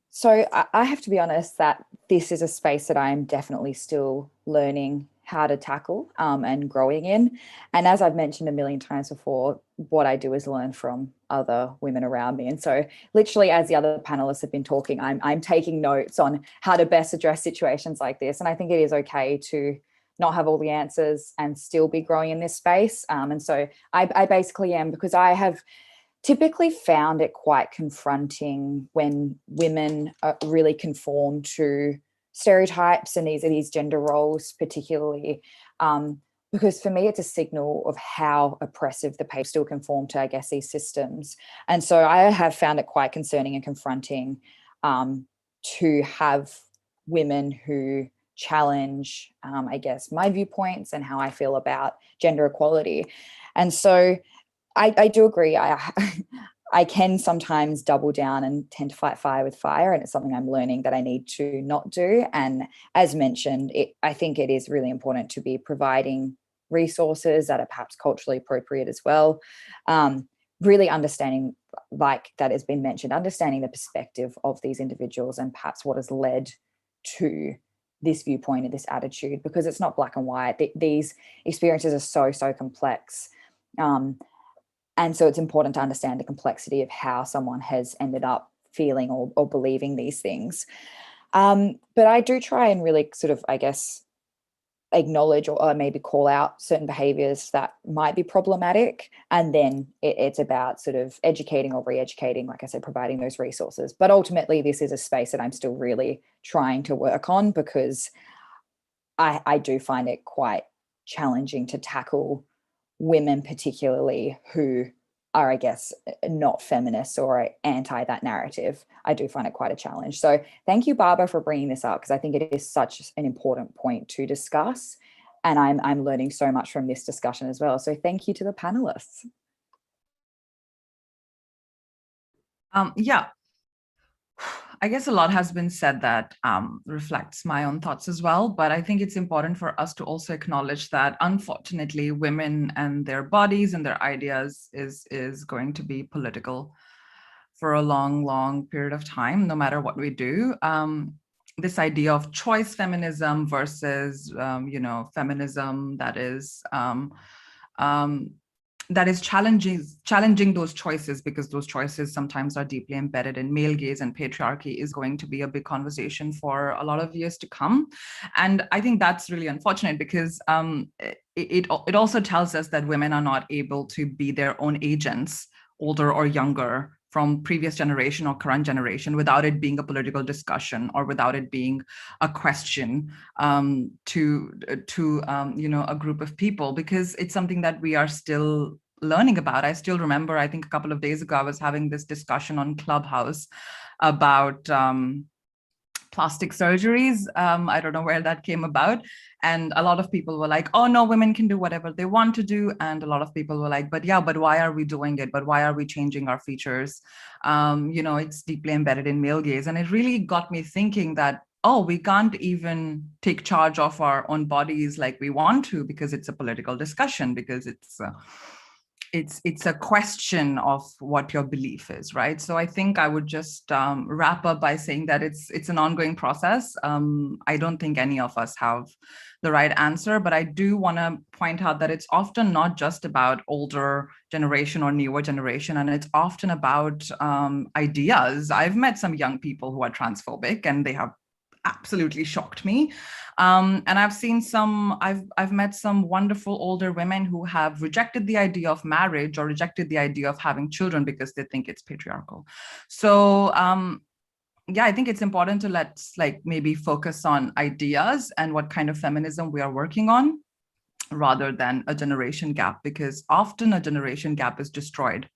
So I have to be honest that this is a space that I am definitely still learning how to tackle and growing in. And as I've mentioned a million times before, what I do is learn from other women around me. And so literally, as the other panelists have been talking, I'm taking notes on how to best address situations like this. And I think it is okay to not have all the answers and still be growing in this space. And so I basically am, because I have typically found it quite confronting when women really conform to stereotypes and these gender roles particularly, because for me it's a signal of how oppressive the people still conform to, I guess, these systems. And so I have found it quite concerning and confronting to have women who challenge, I guess, my viewpoints and how I feel about gender equality. And so I do agree. I can sometimes double down and tend to fight fire with fire, and it's something I'm learning that I need to not do. And as mentioned, I think it is really important to be providing resources that are perhaps culturally appropriate as well. Really understanding, like that has been mentioned, understanding the perspective of these individuals and perhaps what has led to this viewpoint and this attitude, because it's not black and white. These experiences are so complex. And so it's important to understand the complexity of how someone has ended up feeling or believing these things. But I do try and really sort of, I guess, acknowledge or maybe call out certain behaviors that might be problematic. And then it's about sort of educating or re-educating, like I said, providing those resources. But ultimately, this is a space that I'm still really trying to work on, because I do find it quite challenging to tackle women particularly who are, I guess, not feminists or anti that narrative. I do find it quite a challenge. So thank you, Barbara, for bringing this up, because I think it is such an important point to discuss. And I'm learning so much from this discussion as well. So thank you to the panelists. Yeah, I guess a lot has been said that reflects my own thoughts as well, but I think it's important for us to also acknowledge that unfortunately women and their bodies and their ideas is going to be political for a long period of time, no matter what we do. This idea of choice feminism versus, feminism that is challenging those choices, because those choices sometimes are deeply embedded in male gaze and patriarchy, is going to be a big conversation for a lot of years to come. And I think that's really unfortunate, because it also tells us that women are not able to be their own agents, older or younger, from previous generation or current generation, without it being a political discussion or without it being a question to a group of people, because it's something that we are still learning about. I still remember, I think a couple of days ago, I was having this discussion on Clubhouse about plastic surgeries. I don't know where that came about. And a lot of people were like, oh no, women can do whatever they want to do. And a lot of people were like, but why are we doing it? But why are we changing our features? It's deeply embedded in male gaze. And it really got me thinking that, oh, we can't even take charge of our own bodies like we want to, because it's a political discussion, because it's a question of what your belief is, right? So I think I would just wrap up by saying that it's an ongoing process. I don't think any of us have the right answer, but I do want to point out that it's often not just about older generation or newer generation, and it's often about ideas. I've met some young people who are transphobic, and they have absolutely shocked me. And I've met some wonderful older women who have rejected the idea of marriage or rejected the idea of having children because they think it's patriarchal. So I think it's important to let's maybe focus on ideas and what kind of feminism we are working on, rather than a generation gap, because often a generation gap is destroyed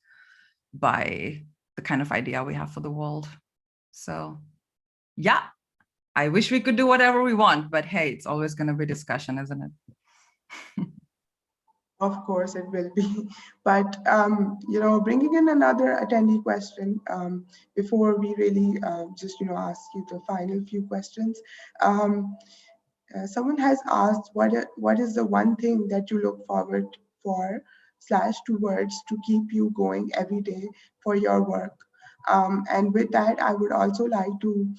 by the kind of idea we have for the world. So yeah. I wish we could do whatever we want, but hey, it's always going to be discussion, isn't it? Of course it will be. But, bringing in another attendee question before we really just, ask you the final few questions. Someone has asked, what is the one thing that you look forward for / towards to keep you going every day for your work? And with that, I would also like to,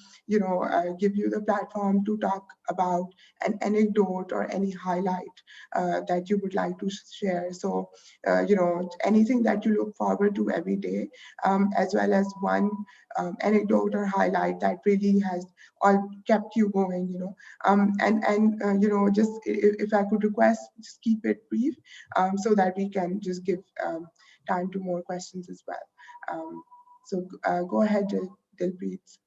give you the platform to talk about an anecdote or any highlight that you would like to share. So, anything that you look forward to every day, as well as one anecdote or highlight that really has all kept you going, just if I could request, just keep it brief so that we can just give time to more questions as well. So go ahead, Dilpreet.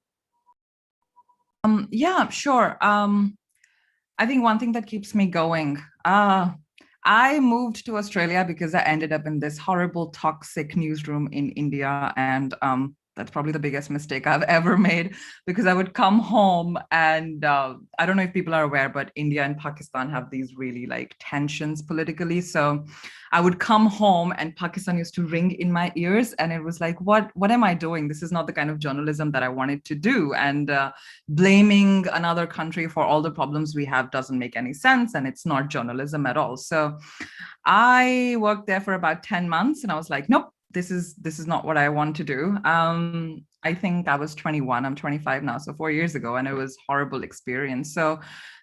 Yeah, sure. I think one thing that keeps me going, I moved to Australia because I ended up in this horrible, toxic newsroom in India. And that's probably the biggest mistake I've ever made, because I would come home and I don't know if people are aware, but India and Pakistan have these really like tensions politically. So I would come home and Pakistan used to ring in my ears, and it was like, what am I doing? This is not the kind of journalism that I wanted to do. And blaming another country for all the problems we have doesn't make any sense, and it's not journalism at all. So I worked there for about 10 months and I was like, nope, this is not what I want to do. I think I was 21, I'm 25 now, so 4 years ago, and it was a horrible experience. So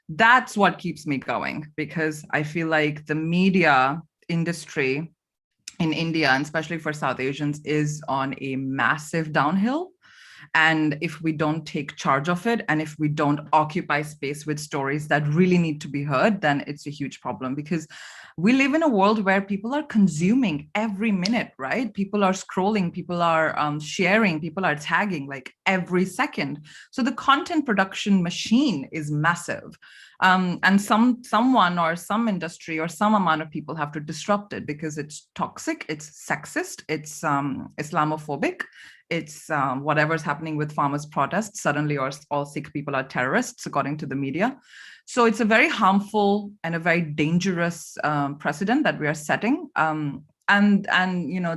that's what keeps me going, because I feel like the media industry in India, and especially for South Asians, is on a massive downhill. And if we don't take charge of it, and if we don't occupy space with stories that really need to be heard, then it's a huge problem, because we live in a world where people are consuming every minute, right? People are scrolling, people are sharing, people are tagging like every second. So the content production machine is massive. And someone or some industry or some amount of people have to disrupt it, because it's toxic, it's sexist, it's Islamophobic, it's whatever's happening with farmers' protests. Suddenly all Sikh people are terrorists, according to the media. So it's a very harmful and a very dangerous precedent that we are setting. And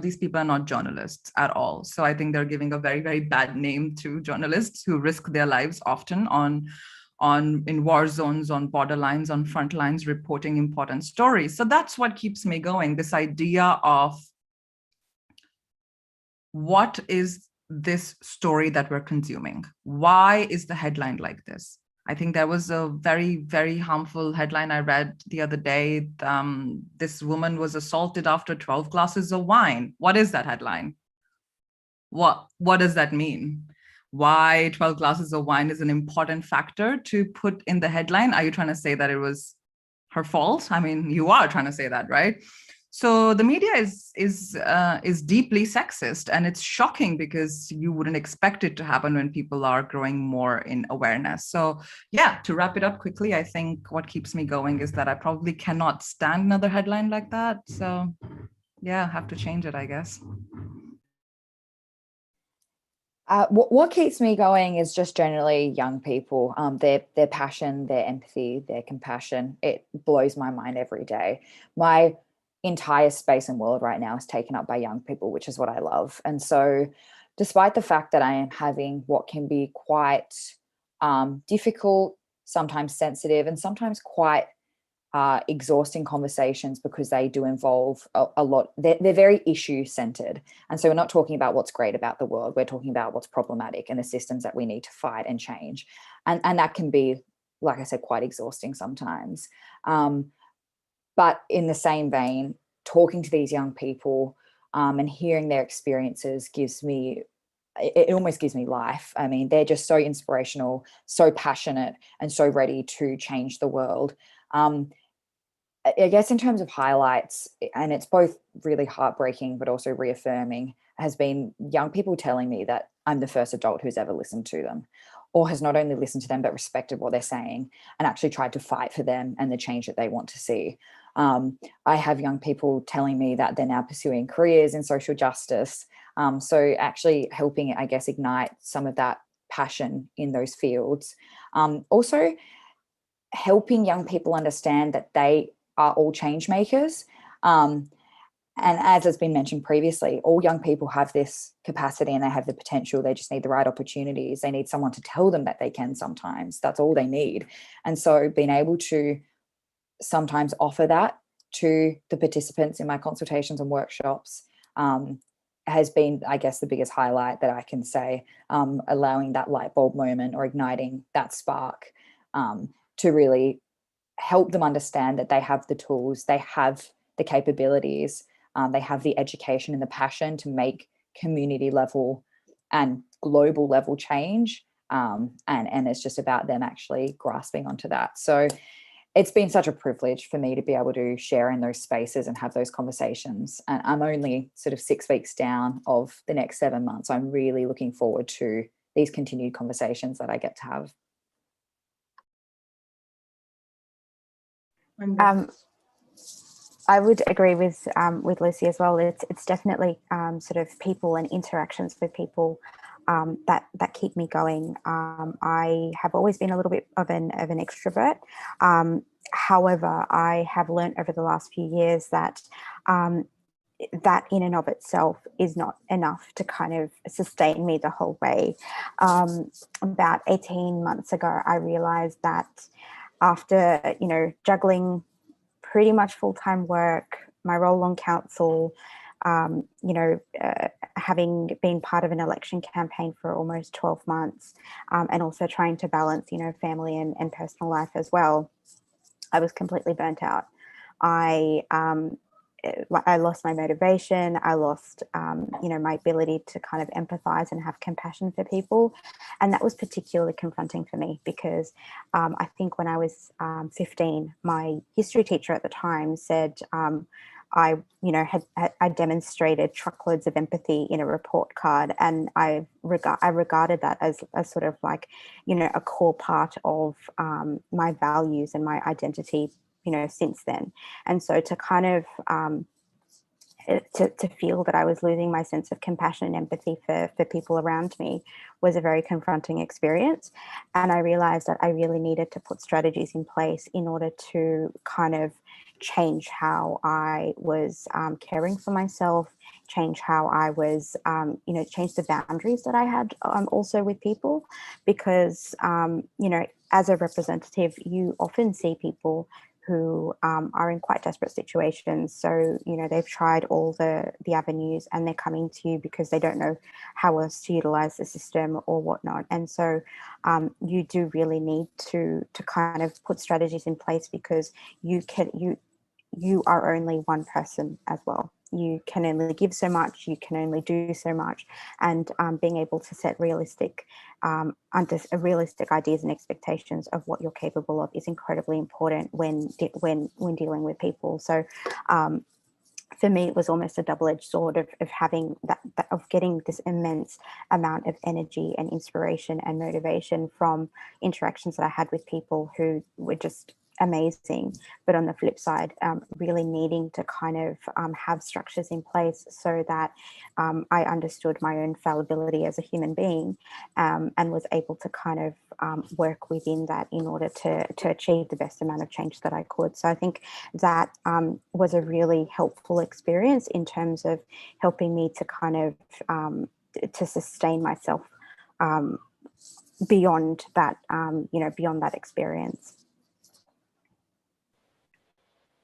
these people are not journalists at all. So I think they're giving a very, very bad name to journalists who risk their lives often in war zones, on borderlines, on front lines, reporting important stories. So that's what keeps me going, this idea of what is this story that we're consuming? Why is the headline like this? I think there was a very, very harmful headline I read the other day. This woman was assaulted after 12 glasses of wine. What is that headline? What does that mean? Why 12 glasses of wine is an important factor to put in the headline? Are you trying to say that it was her fault? I mean, you are trying to say that, right? So the media is deeply sexist, and it's shocking because you wouldn't expect it to happen when people are growing more in awareness. So yeah, to wrap it up quickly, I think what keeps me going is that I probably cannot stand another headline like that. So yeah, I have to change it, I guess. What keeps me going is just generally young people, their passion, their empathy, their compassion. It blows my mind every day. My entire space and world right now is taken up by young people, which is what I love. And so despite the fact that I am having what can be quite difficult, sometimes sensitive, and sometimes quite exhausting conversations, because they do involve a lot, they're very issue centered. And so we're not talking about what's great about the world, we're talking about what's problematic and the systems that we need to fight and change. And that can be, like I said, quite exhausting sometimes. But in the same vein, talking to these young people and hearing their experiences it almost gives me life. I mean, they're just so inspirational, so passionate, and so ready to change the world. I guess in terms of highlights, and it's both really heartbreaking but also reaffirming, has been young people telling me that I'm the first adult who's ever listened to them, or has not only listened to them but respected what they're saying and actually tried to fight for them and the change that they want to see. I have young people telling me that they're now pursuing careers in social justice. So actually helping, I guess, ignite some of that passion in those fields. Also helping young people understand that they are all change makers. And as has been mentioned previously, all young people have this capacity and they have the potential. They just need the right opportunities. They need someone to tell them that they can sometimes. That's all they need. And so being able to sometimes offer that to the participants in my consultations and workshops has been, I guess, the biggest highlight that I can say, allowing that light bulb moment or igniting that spark to really help them understand that they have the tools, they have the capabilities, they have the education and the passion to make community level and global level change. And it's just about them actually grasping onto that. So it's been such a privilege for me to be able to share in those spaces and have those conversations. And I'm only sort of 6 weeks down of the next 7 months. I'm really looking forward to these continued conversations that I get to have. I would agree with Lucy as well. It's definitely sort of people and interactions with people that keep me going. I have always been a little bit of an extrovert. However, I have learned over the last few years that that in and of itself is not enough to kind of sustain me the whole way. About 18 months ago, I realized that after, juggling pretty much full-time work, my role on council, having been part of an election campaign for almost 12 months, and also trying to balance, family and personal life as well, I was completely burnt out. I lost my motivation. I lost, my ability to kind of empathize and have compassion for people. And that was particularly confronting for me because I think when I was 15, my history teacher at the time said I demonstrated truckloads of empathy in a report card, and I regarded that as sort of like, a core part of my values and my identity, since then. And so to kind of to feel that I was losing my sense of compassion and empathy for people around me was a very confronting experience. And I realized that I really needed to put strategies in place in order to kind of change how I was caring for myself, change how I was, change the boundaries that I had also with people, because, as a representative, you often see people who are in quite desperate situations. So, they've tried all the avenues and they're coming to you because they don't know how else to utilize the system or whatnot. And so you do really need to kind of put strategies in place, because you are only one person as well. You can only give so much, you can only do so much, and being able to set realistic ideas and expectations of what you're capable of is incredibly important when dealing with people. So for me, it was almost a double-edged sword of having of getting this immense amount of energy and inspiration and motivation from interactions that I had with people who were just amazing, but on the flip side, really needing to kind of have structures in place so that I understood my own fallibility as a human being, and was able to kind of work within that in order to achieve the best amount of change that I could. So I think that was a really helpful experience in terms of helping me to kind of to sustain myself beyond that, beyond that experience.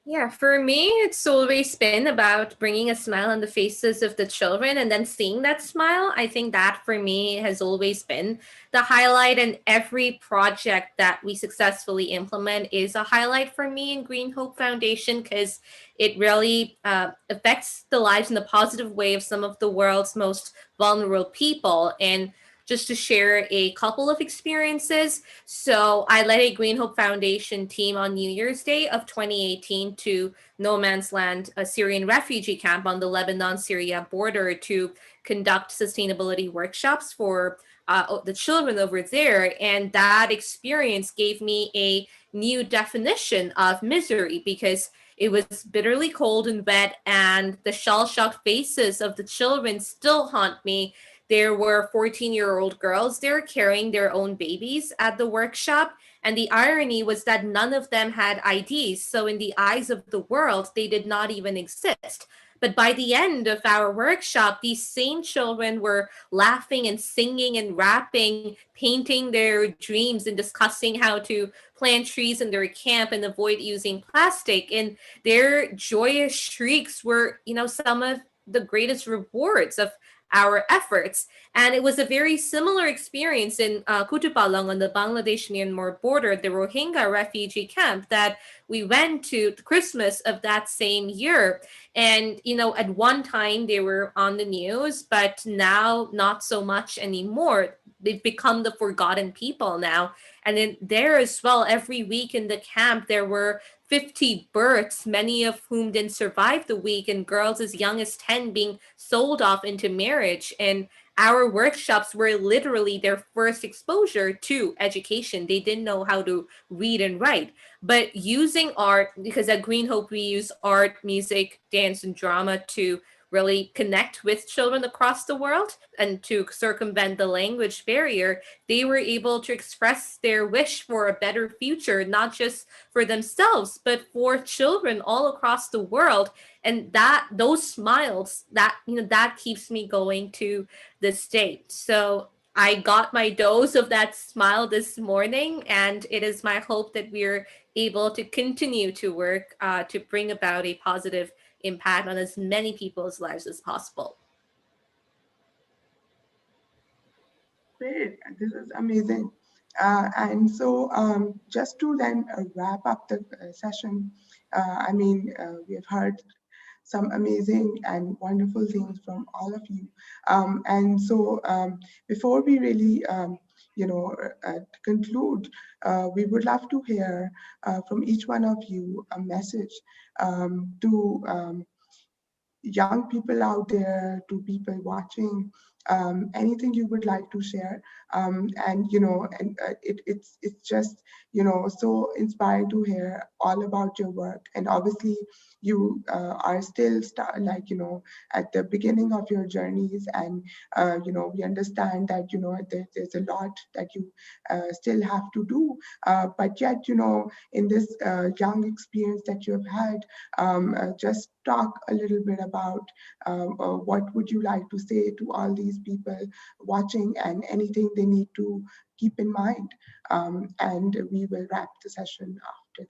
Yeah, for me, it's always been about bringing a smile on the faces of the children and then seeing that smile. I think that for me has always been the highlight, and every project that we successfully implement is a highlight for me in Green Hope Foundation, because it really affects the lives in a positive way of some of the world's most vulnerable people. And just to share a couple of experiences. So I led a Green Hope Foundation team on New Year's Day of 2018 to No Man's Land, a Syrian refugee camp on the Lebanon-Syria border, to conduct sustainability workshops for the children over there. And that experience gave me a new definition of misery, because it was bitterly cold and wet, and the shell-shocked faces of the children still haunt me. There were 14-year-old girls there carrying their own babies at the workshop. And the irony was that none of them had IDs. So in the eyes of the world, they did not even exist. But by the end of our workshop, these same children were laughing and singing and rapping, painting their dreams and discussing how to plant trees in their camp and avoid using plastic. And their joyous shrieks were, some of the greatest rewards of our efforts. And it was a very similar experience in Kutupalong on the Bangladesh-Myanmar border, the Rohingya refugee camp that we went to the Christmas of that same year. And, you know, at one time they were on the news, but now not so much anymore. They've become the forgotten people now. And then there as well, every week in the camp, there were 50 births, many of whom didn't survive the week, and girls as young as 10 being sold off into marriage. And our workshops were literally their first exposure to education. They didn't know how to read and write. But using art, because at Green Hope we use art, music, dance, and drama to really connect with children across the world and to circumvent the language barrier, they were able to express their wish for a better future, not just for themselves, but for children all across the world. And that those smiles, that, you know, that keeps me going to this day. So I got my dose of that smile this morning, and it is my hope that we're able to continue to work to bring about a positive impact on as many people's lives as possible. Great, this is amazing. And so just to then wrap up the session, I mean, we have heard some amazing and wonderful things from all of you. And so before we really, you know, conclude, we would love to hear from each one of you a message to young people out there, to people watching, anything you would like to share. And you know, and it's just, you know, so inspiring to hear all about your work. And obviously you are still like, you know, at the beginning of your journeys, and you know, we understand that, you know, there's a lot that you still have to do, but yet, you know, in this young experience that you have had, just talk a little bit about what would you like to say to all these people watching, and anything they need to keep in mind. And we will wrap the session after that.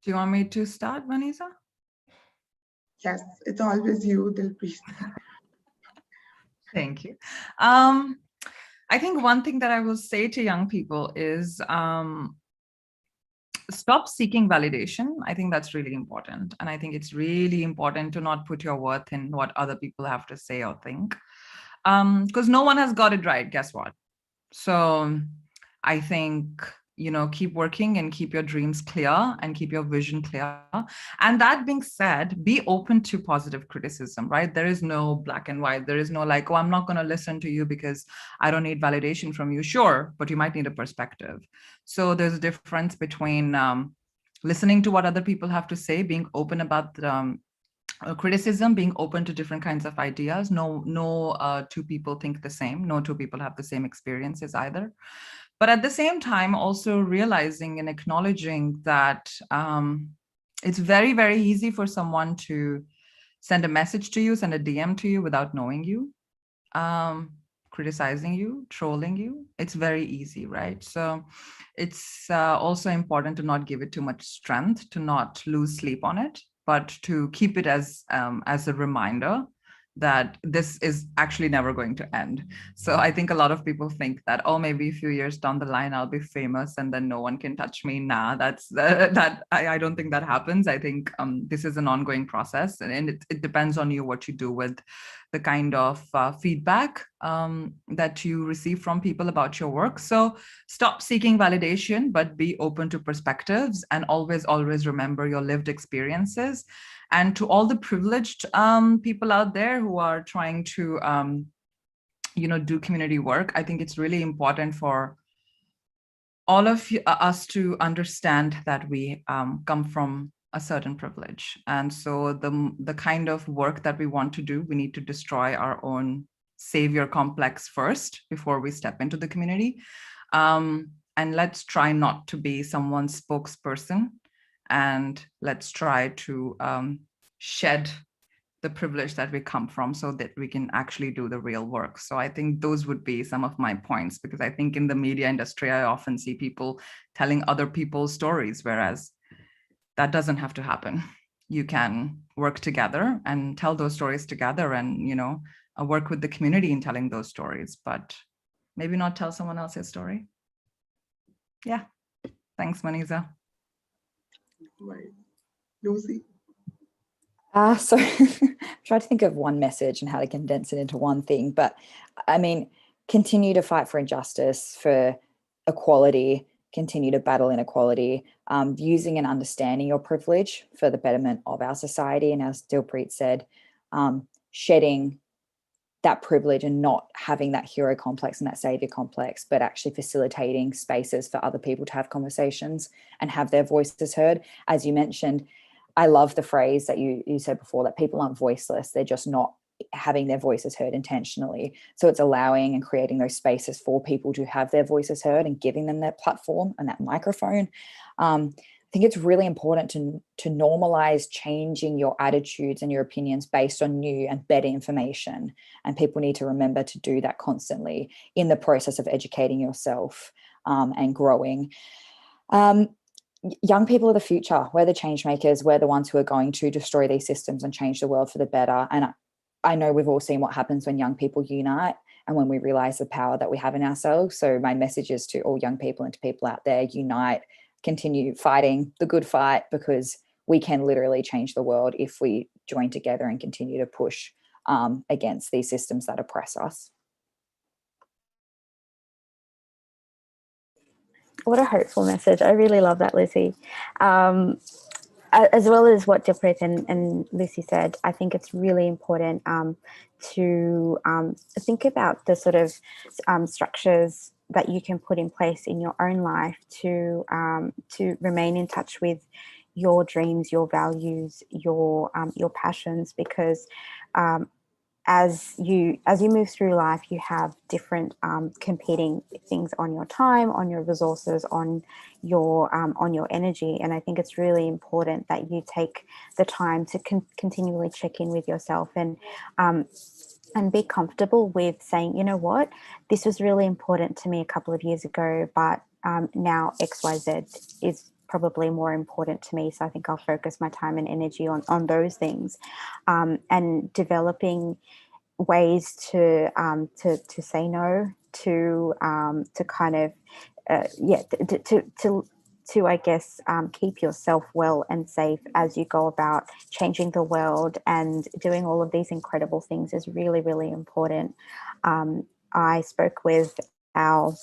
Do you want me to start, Vanessa? Yes, it's always you, Dilpreet. Thank you. I think one thing that I will say to young people is stop seeking validation. I think that's really important. And I think it's really important to not put your worth in what other people have to say or think. Because no one has got it right, guess what? So I think, you know, keep working and keep your dreams clear and keep your vision clear. And that being said, be open to positive criticism, right? There is no black and white. There is no like, oh, I'm not going to listen to you because I don't need validation from you. Sure, but you might need a perspective. So there's a difference between listening to what other people have to say, being open about criticism, being open to different kinds of ideas. No two people think the same. No two people have the same experiences either. But at the same time, also realizing and acknowledging that it's very, very easy for someone to send a message to you, send a DM to you without knowing you, criticizing you, trolling you. It's very easy, right? So it's also important to not give it too much strength, to not lose sleep on it, but to keep it as a reminder that this is actually never going to end. So I think a lot of people think that, oh, maybe a few years down the line, I'll be famous and then no one can touch me. Nah, I don't think that happens. I think this is an ongoing process, and it depends on you what you do with the kind of feedback that you receive from people about your work. So stop seeking validation, but be open to perspectives, and always, always remember your lived experiences. And to all the privileged people out there who are trying to, you know, do community work, I think it's really important for all of us to understand that we come from a certain privilege. And so the kind of work that we want to do, we need to destroy our own savior complex first before we step into the community. And let's try not to be someone's spokesperson. And let's try to shed the privilege that we come from so that we can actually do the real work. So I think those would be some of my points, because I think in the media industry, I often see people telling other people's stories, whereas that doesn't have to happen. you can work together and tell those stories together and, you know, work with the community in telling those stories, but maybe not tell someone else's story. Yeah. Thanks, Manisa. Right. Lucy? So try to think of one message and how to condense it into one thing. But I mean, continue to fight for injustice, for equality, continue to battle inequality, using and understanding your privilege for the betterment of our society. And as Dilpreet said, shedding that privilege and not having that hero complex and that savior complex, but actually facilitating spaces for other people to have conversations and have their voices heard. As you mentioned, I love the phrase that you said before, that people aren't voiceless, they're just not having their voices heard intentionally. So it's allowing and creating those spaces for people to have their voices heard and giving them that platform and that microphone. I think it's really important to normalize changing your attitudes and your opinions based on new and better information. And people need to remember to do that constantly in the process of educating yourself and growing. Young people are the future. We're the change makers. We're the ones who are going to destroy these systems and change the world for the better. And I know we've all seen what happens when young people unite and when we realize the power that we have in ourselves. So my message is to all young people and to people out there, unite, continue fighting the good fight, because we can literally change the world if we join together and continue to push against these systems that oppress us. What a hopeful message. I really love that, Lucy. As well as what Dilpreet and Lucy said, I think it's really important to think about the sort of structures that you can put in place in your own life to remain in touch with your dreams, your values, your passions, because as you move through life, you have different competing things on your time, on your resources, on your energy. And I think it's really important that you take the time to continually check in with yourself and be comfortable with saying, you know what, this was really important to me a couple of years ago, but now XYZ is probably more important to me. So I think I'll focus my time and energy on those things, and developing ways to say no, to kind of to I guess keep yourself well and safe as you go about changing the world and doing all of these incredible things is really, really important. I spoke with our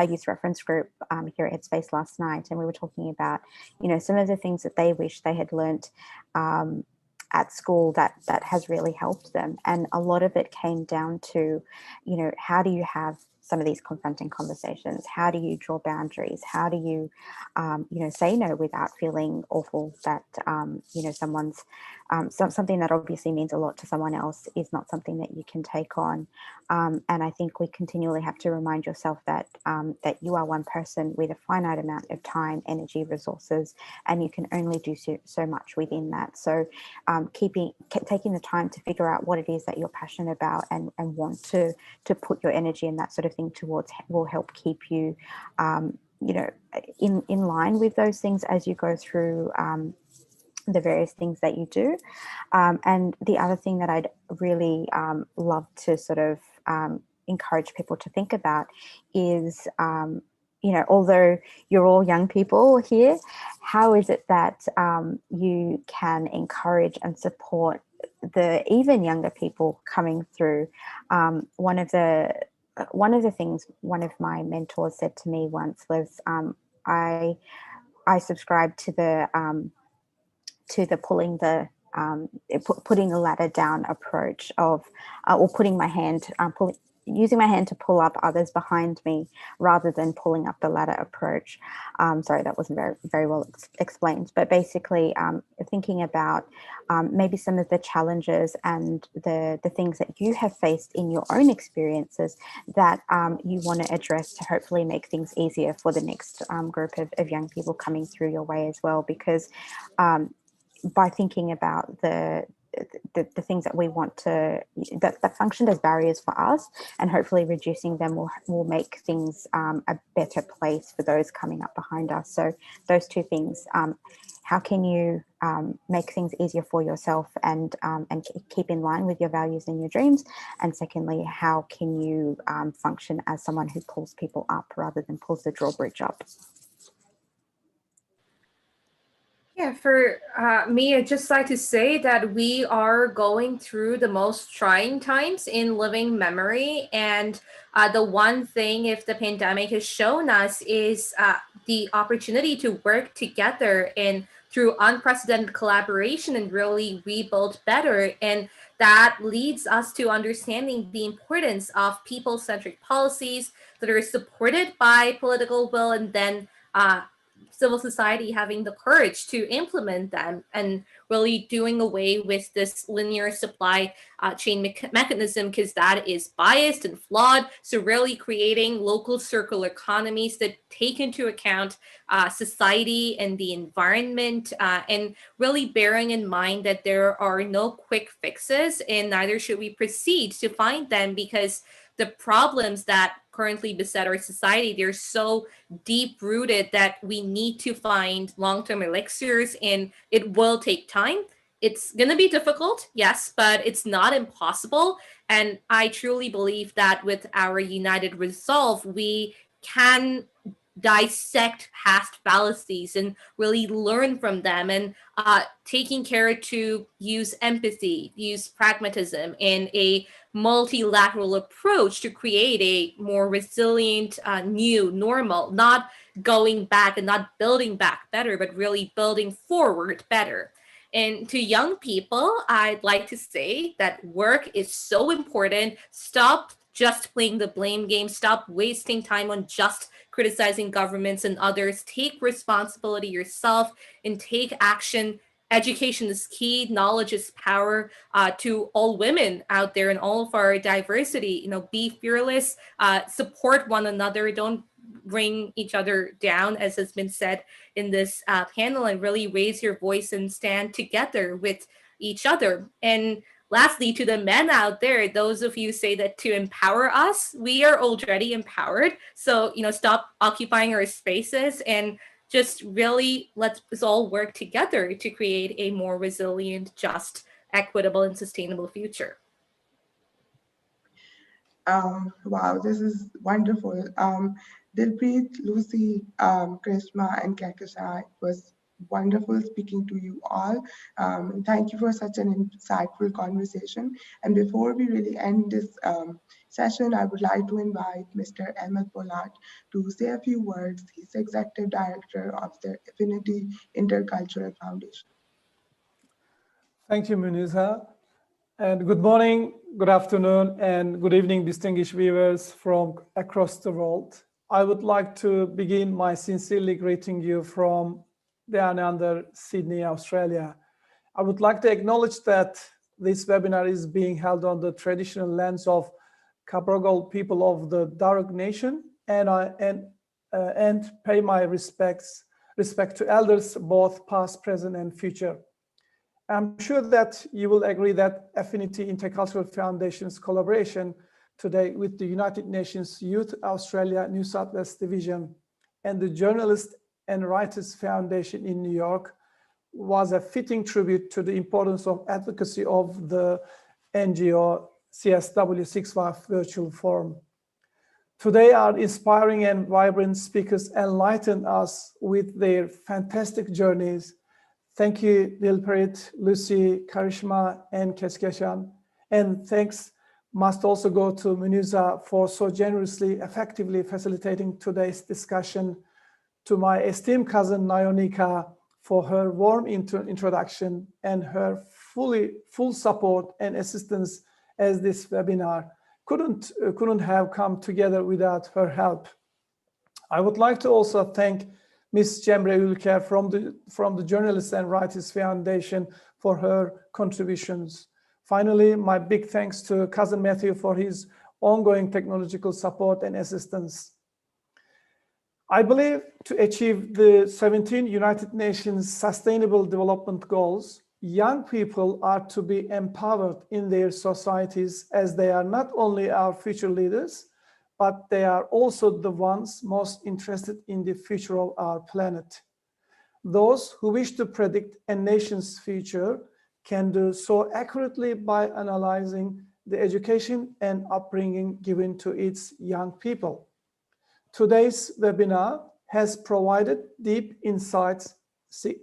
youth reference group here at Headspace last night, and we were talking about, you know, some of the things that they wish they had learnt at school that has really helped them. And a lot of it came down to, you know, how do you have some of these confronting conversations? How do you draw boundaries? How do you, you know, say no without feeling awful that, you know, someone's, something that obviously means a lot to someone else is not something that you can take on. And I think we continually have to remind yourself that, that you are one person with a finite amount of time, energy, resources, and you can only do so much within that. So taking the time to figure out what it is that you're passionate about and want to put your energy and that sort of thing towards will help keep you, you know, in line with those things as you go through the various things that you do. And the other thing that I'd really love to sort of encourage people to think about is, you know, although you're all young people here, how is it that you can encourage and support the even younger people coming through? One of the things one of my mentors said to me once was, I subscribe to the putting the ladder down approach of, or putting my hand, using my hand to pull up others behind me rather than pulling up the ladder approach. Sorry, that wasn't very well explained, but basically thinking about maybe some of the challenges and the things that you have faced in your own experiences that you want to address to hopefully make things easier for the next group of young people coming through your way as well. Because by thinking about the the things that we want to, that function as barriers for us, and hopefully reducing them will make things a better place for those coming up behind us. So those two things, how can you make things easier for yourself and keep in line with your values and your dreams? And secondly, how can you function as someone who pulls people up rather than pulls the drawbridge up? Yeah, for me, I'd just like to say that we are going through the most trying times in living memory. And the one thing, if the pandemic has shown us, is the opportunity to work together and through unprecedented collaboration and really rebuild better. And that leads us to understanding the importance of people-centric policies that are supported by political will, and then civil society having the courage to implement them, and really doing away with this linear supply chain mechanism, because that is biased and flawed. So really creating local circular economies that take into account society and the environment, and really bearing in mind that there are no quick fixes, and neither should we proceed to find them, because the problems that currently beset our society, they're so deep rooted that we need to find long-term elixirs, and it will take time. It's going to be difficult, yes, but it's not impossible. And I truly believe that with our united resolve, we can dissect past fallacies and really learn from them, and taking care to use empathy, use pragmatism, and a multilateral approach to create a more resilient new normal, not going back and not building back better, but really building forward better. And to young people, I'd like to say that work is so important. Stop just playing the blame game. Stop wasting time on just criticizing governments and others. Take responsibility yourself and take action. Education is key. Knowledge is power. To all women out there and all of our diversity, be fearless, support one another. Don't bring each other down, as has been said in this panel, and really raise your voice and stand together with each other. And lastly, to the men out there, those of you say that to empower us, we are already empowered. So, stop occupying our spaces and just really let's all work together to create a more resilient, just, equitable, and sustainable future. Wow, this is wonderful. Dilpreet, Lucy, Krishma, and Kakashai, it was wonderful speaking to you all. Thank you for such an insightful conversation. And before we really end this session, I would like to invite Mr. Ahmed Pollard to say a few words. He's Executive Director of the Affinity Intercultural Foundation. Thank you, Muniza. And good morning, good afternoon, and good evening, distinguished viewers from across the world. I would like to begin by sincerely greeting you from down under Sydney, Australia. I would like to acknowledge that this webinar is being held on the traditional lands of Cabrogal people of the Darug Nation, and pay my respect to elders, both past, present, and future. I'm sure that you will agree that Affinity Intercultural Foundation's collaboration today with the United Nations Youth Australia New South Wales Division and the Journalists and Writers Foundation in New York was a fitting tribute to the importance of advocacy of the NGO CSW65 virtual forum. Today, our inspiring and vibrant speakers enlighten us with their fantastic journeys. Thank you, Dilpreet, Lucy, Karishma, and Keskeshan. And thanks must also go to Muniza for so generously, effectively facilitating today's discussion, to my esteemed cousin Nayonika for her warm introduction and her full support and assistance, as this webinar couldn't have come together without her help. I would like to also thank Ms. Cemre Ülker from the Journalists and Writers Foundation for her contributions. Finally, my big thanks to Cousin Matthew for his ongoing technological support and assistance. I believe to achieve the 17 United Nations Sustainable Development Goals, young people are to be empowered in their societies, as they are not only our future leaders, but they are also the ones most interested in the future of our planet. Those who wish to predict a nation's future can do so accurately by analyzing the education and upbringing given to its young people. Today's webinar has provided deep insights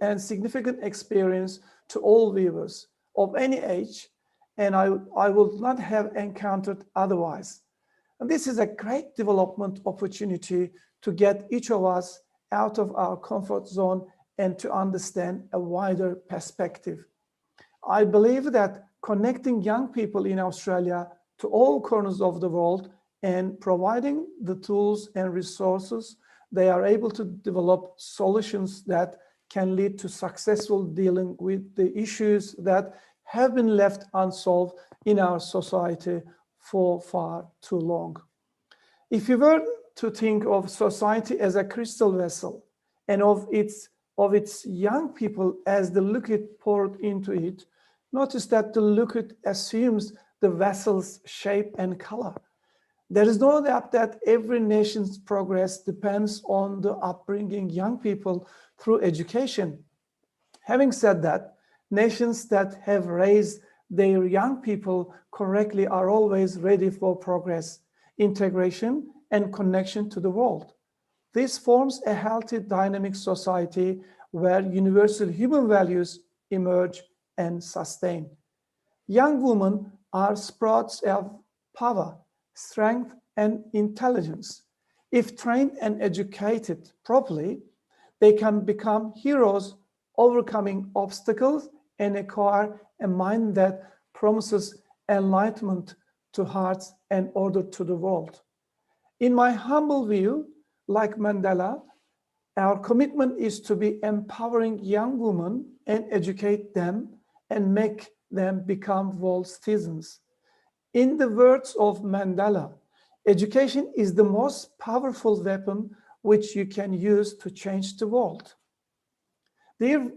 and significant experience to all viewers of any age, and I would not have encountered otherwise. And this is a great development opportunity to get each of us out of our comfort zone and to understand a wider perspective. I believe that connecting young people in Australia to all corners of the world and providing the tools and resources, they are able to develop solutions that can lead to successful dealing with the issues that have been left unsolved in our society for far too long. If you were to think of society as a crystal vessel and of its young people as the liquid poured into it, notice that the liquid assumes the vessel's shape and color. There is no doubt that every nation's progress depends on the upbringing young people through education. Having said that, nations that have raised their young people correctly are always ready for progress, integration, and connection to the world. This forms a healthy, dynamic society where universal human values emerge and sustain. Young women are sprouts of power, strength, and intelligence. If trained and educated properly, they can become heroes, overcoming obstacles and acquire a mind that promises enlightenment to hearts and order to the world. In my humble view, like Mandela, our commitment is to be empowering young women and educate them and make them become world citizens. In the words of Mandela, education is the most powerful weapon which you can use to change the world. Dear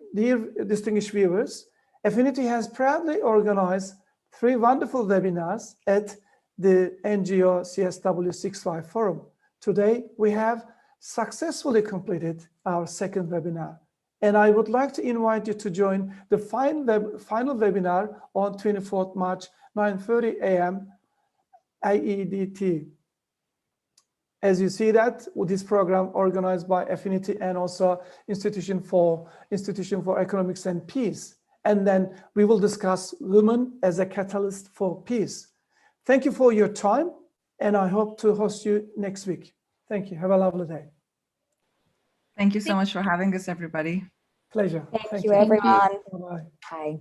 distinguished viewers, Affinity has proudly organized 3 wonderful webinars at the NGO CSW65 forum. Today, we have successfully completed our 2nd webinar, and I would like to invite you to join the final webinar on 24th March, 9:30 a.m. IEDT. As you see that, with this program organized by Affinity and also Institution for Economics and Peace. And then we will discuss women as a catalyst for peace. Thank you for your time, and I hope to host you next week. Thank you. Have a lovely day. Thank you so much for having us, everybody. Pleasure. Thank you, everyone. Bye-bye. Bye.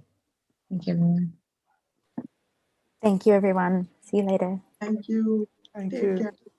Thank you, everyone. Thank you, everyone. See you later. Thank you. Thank Take you. care.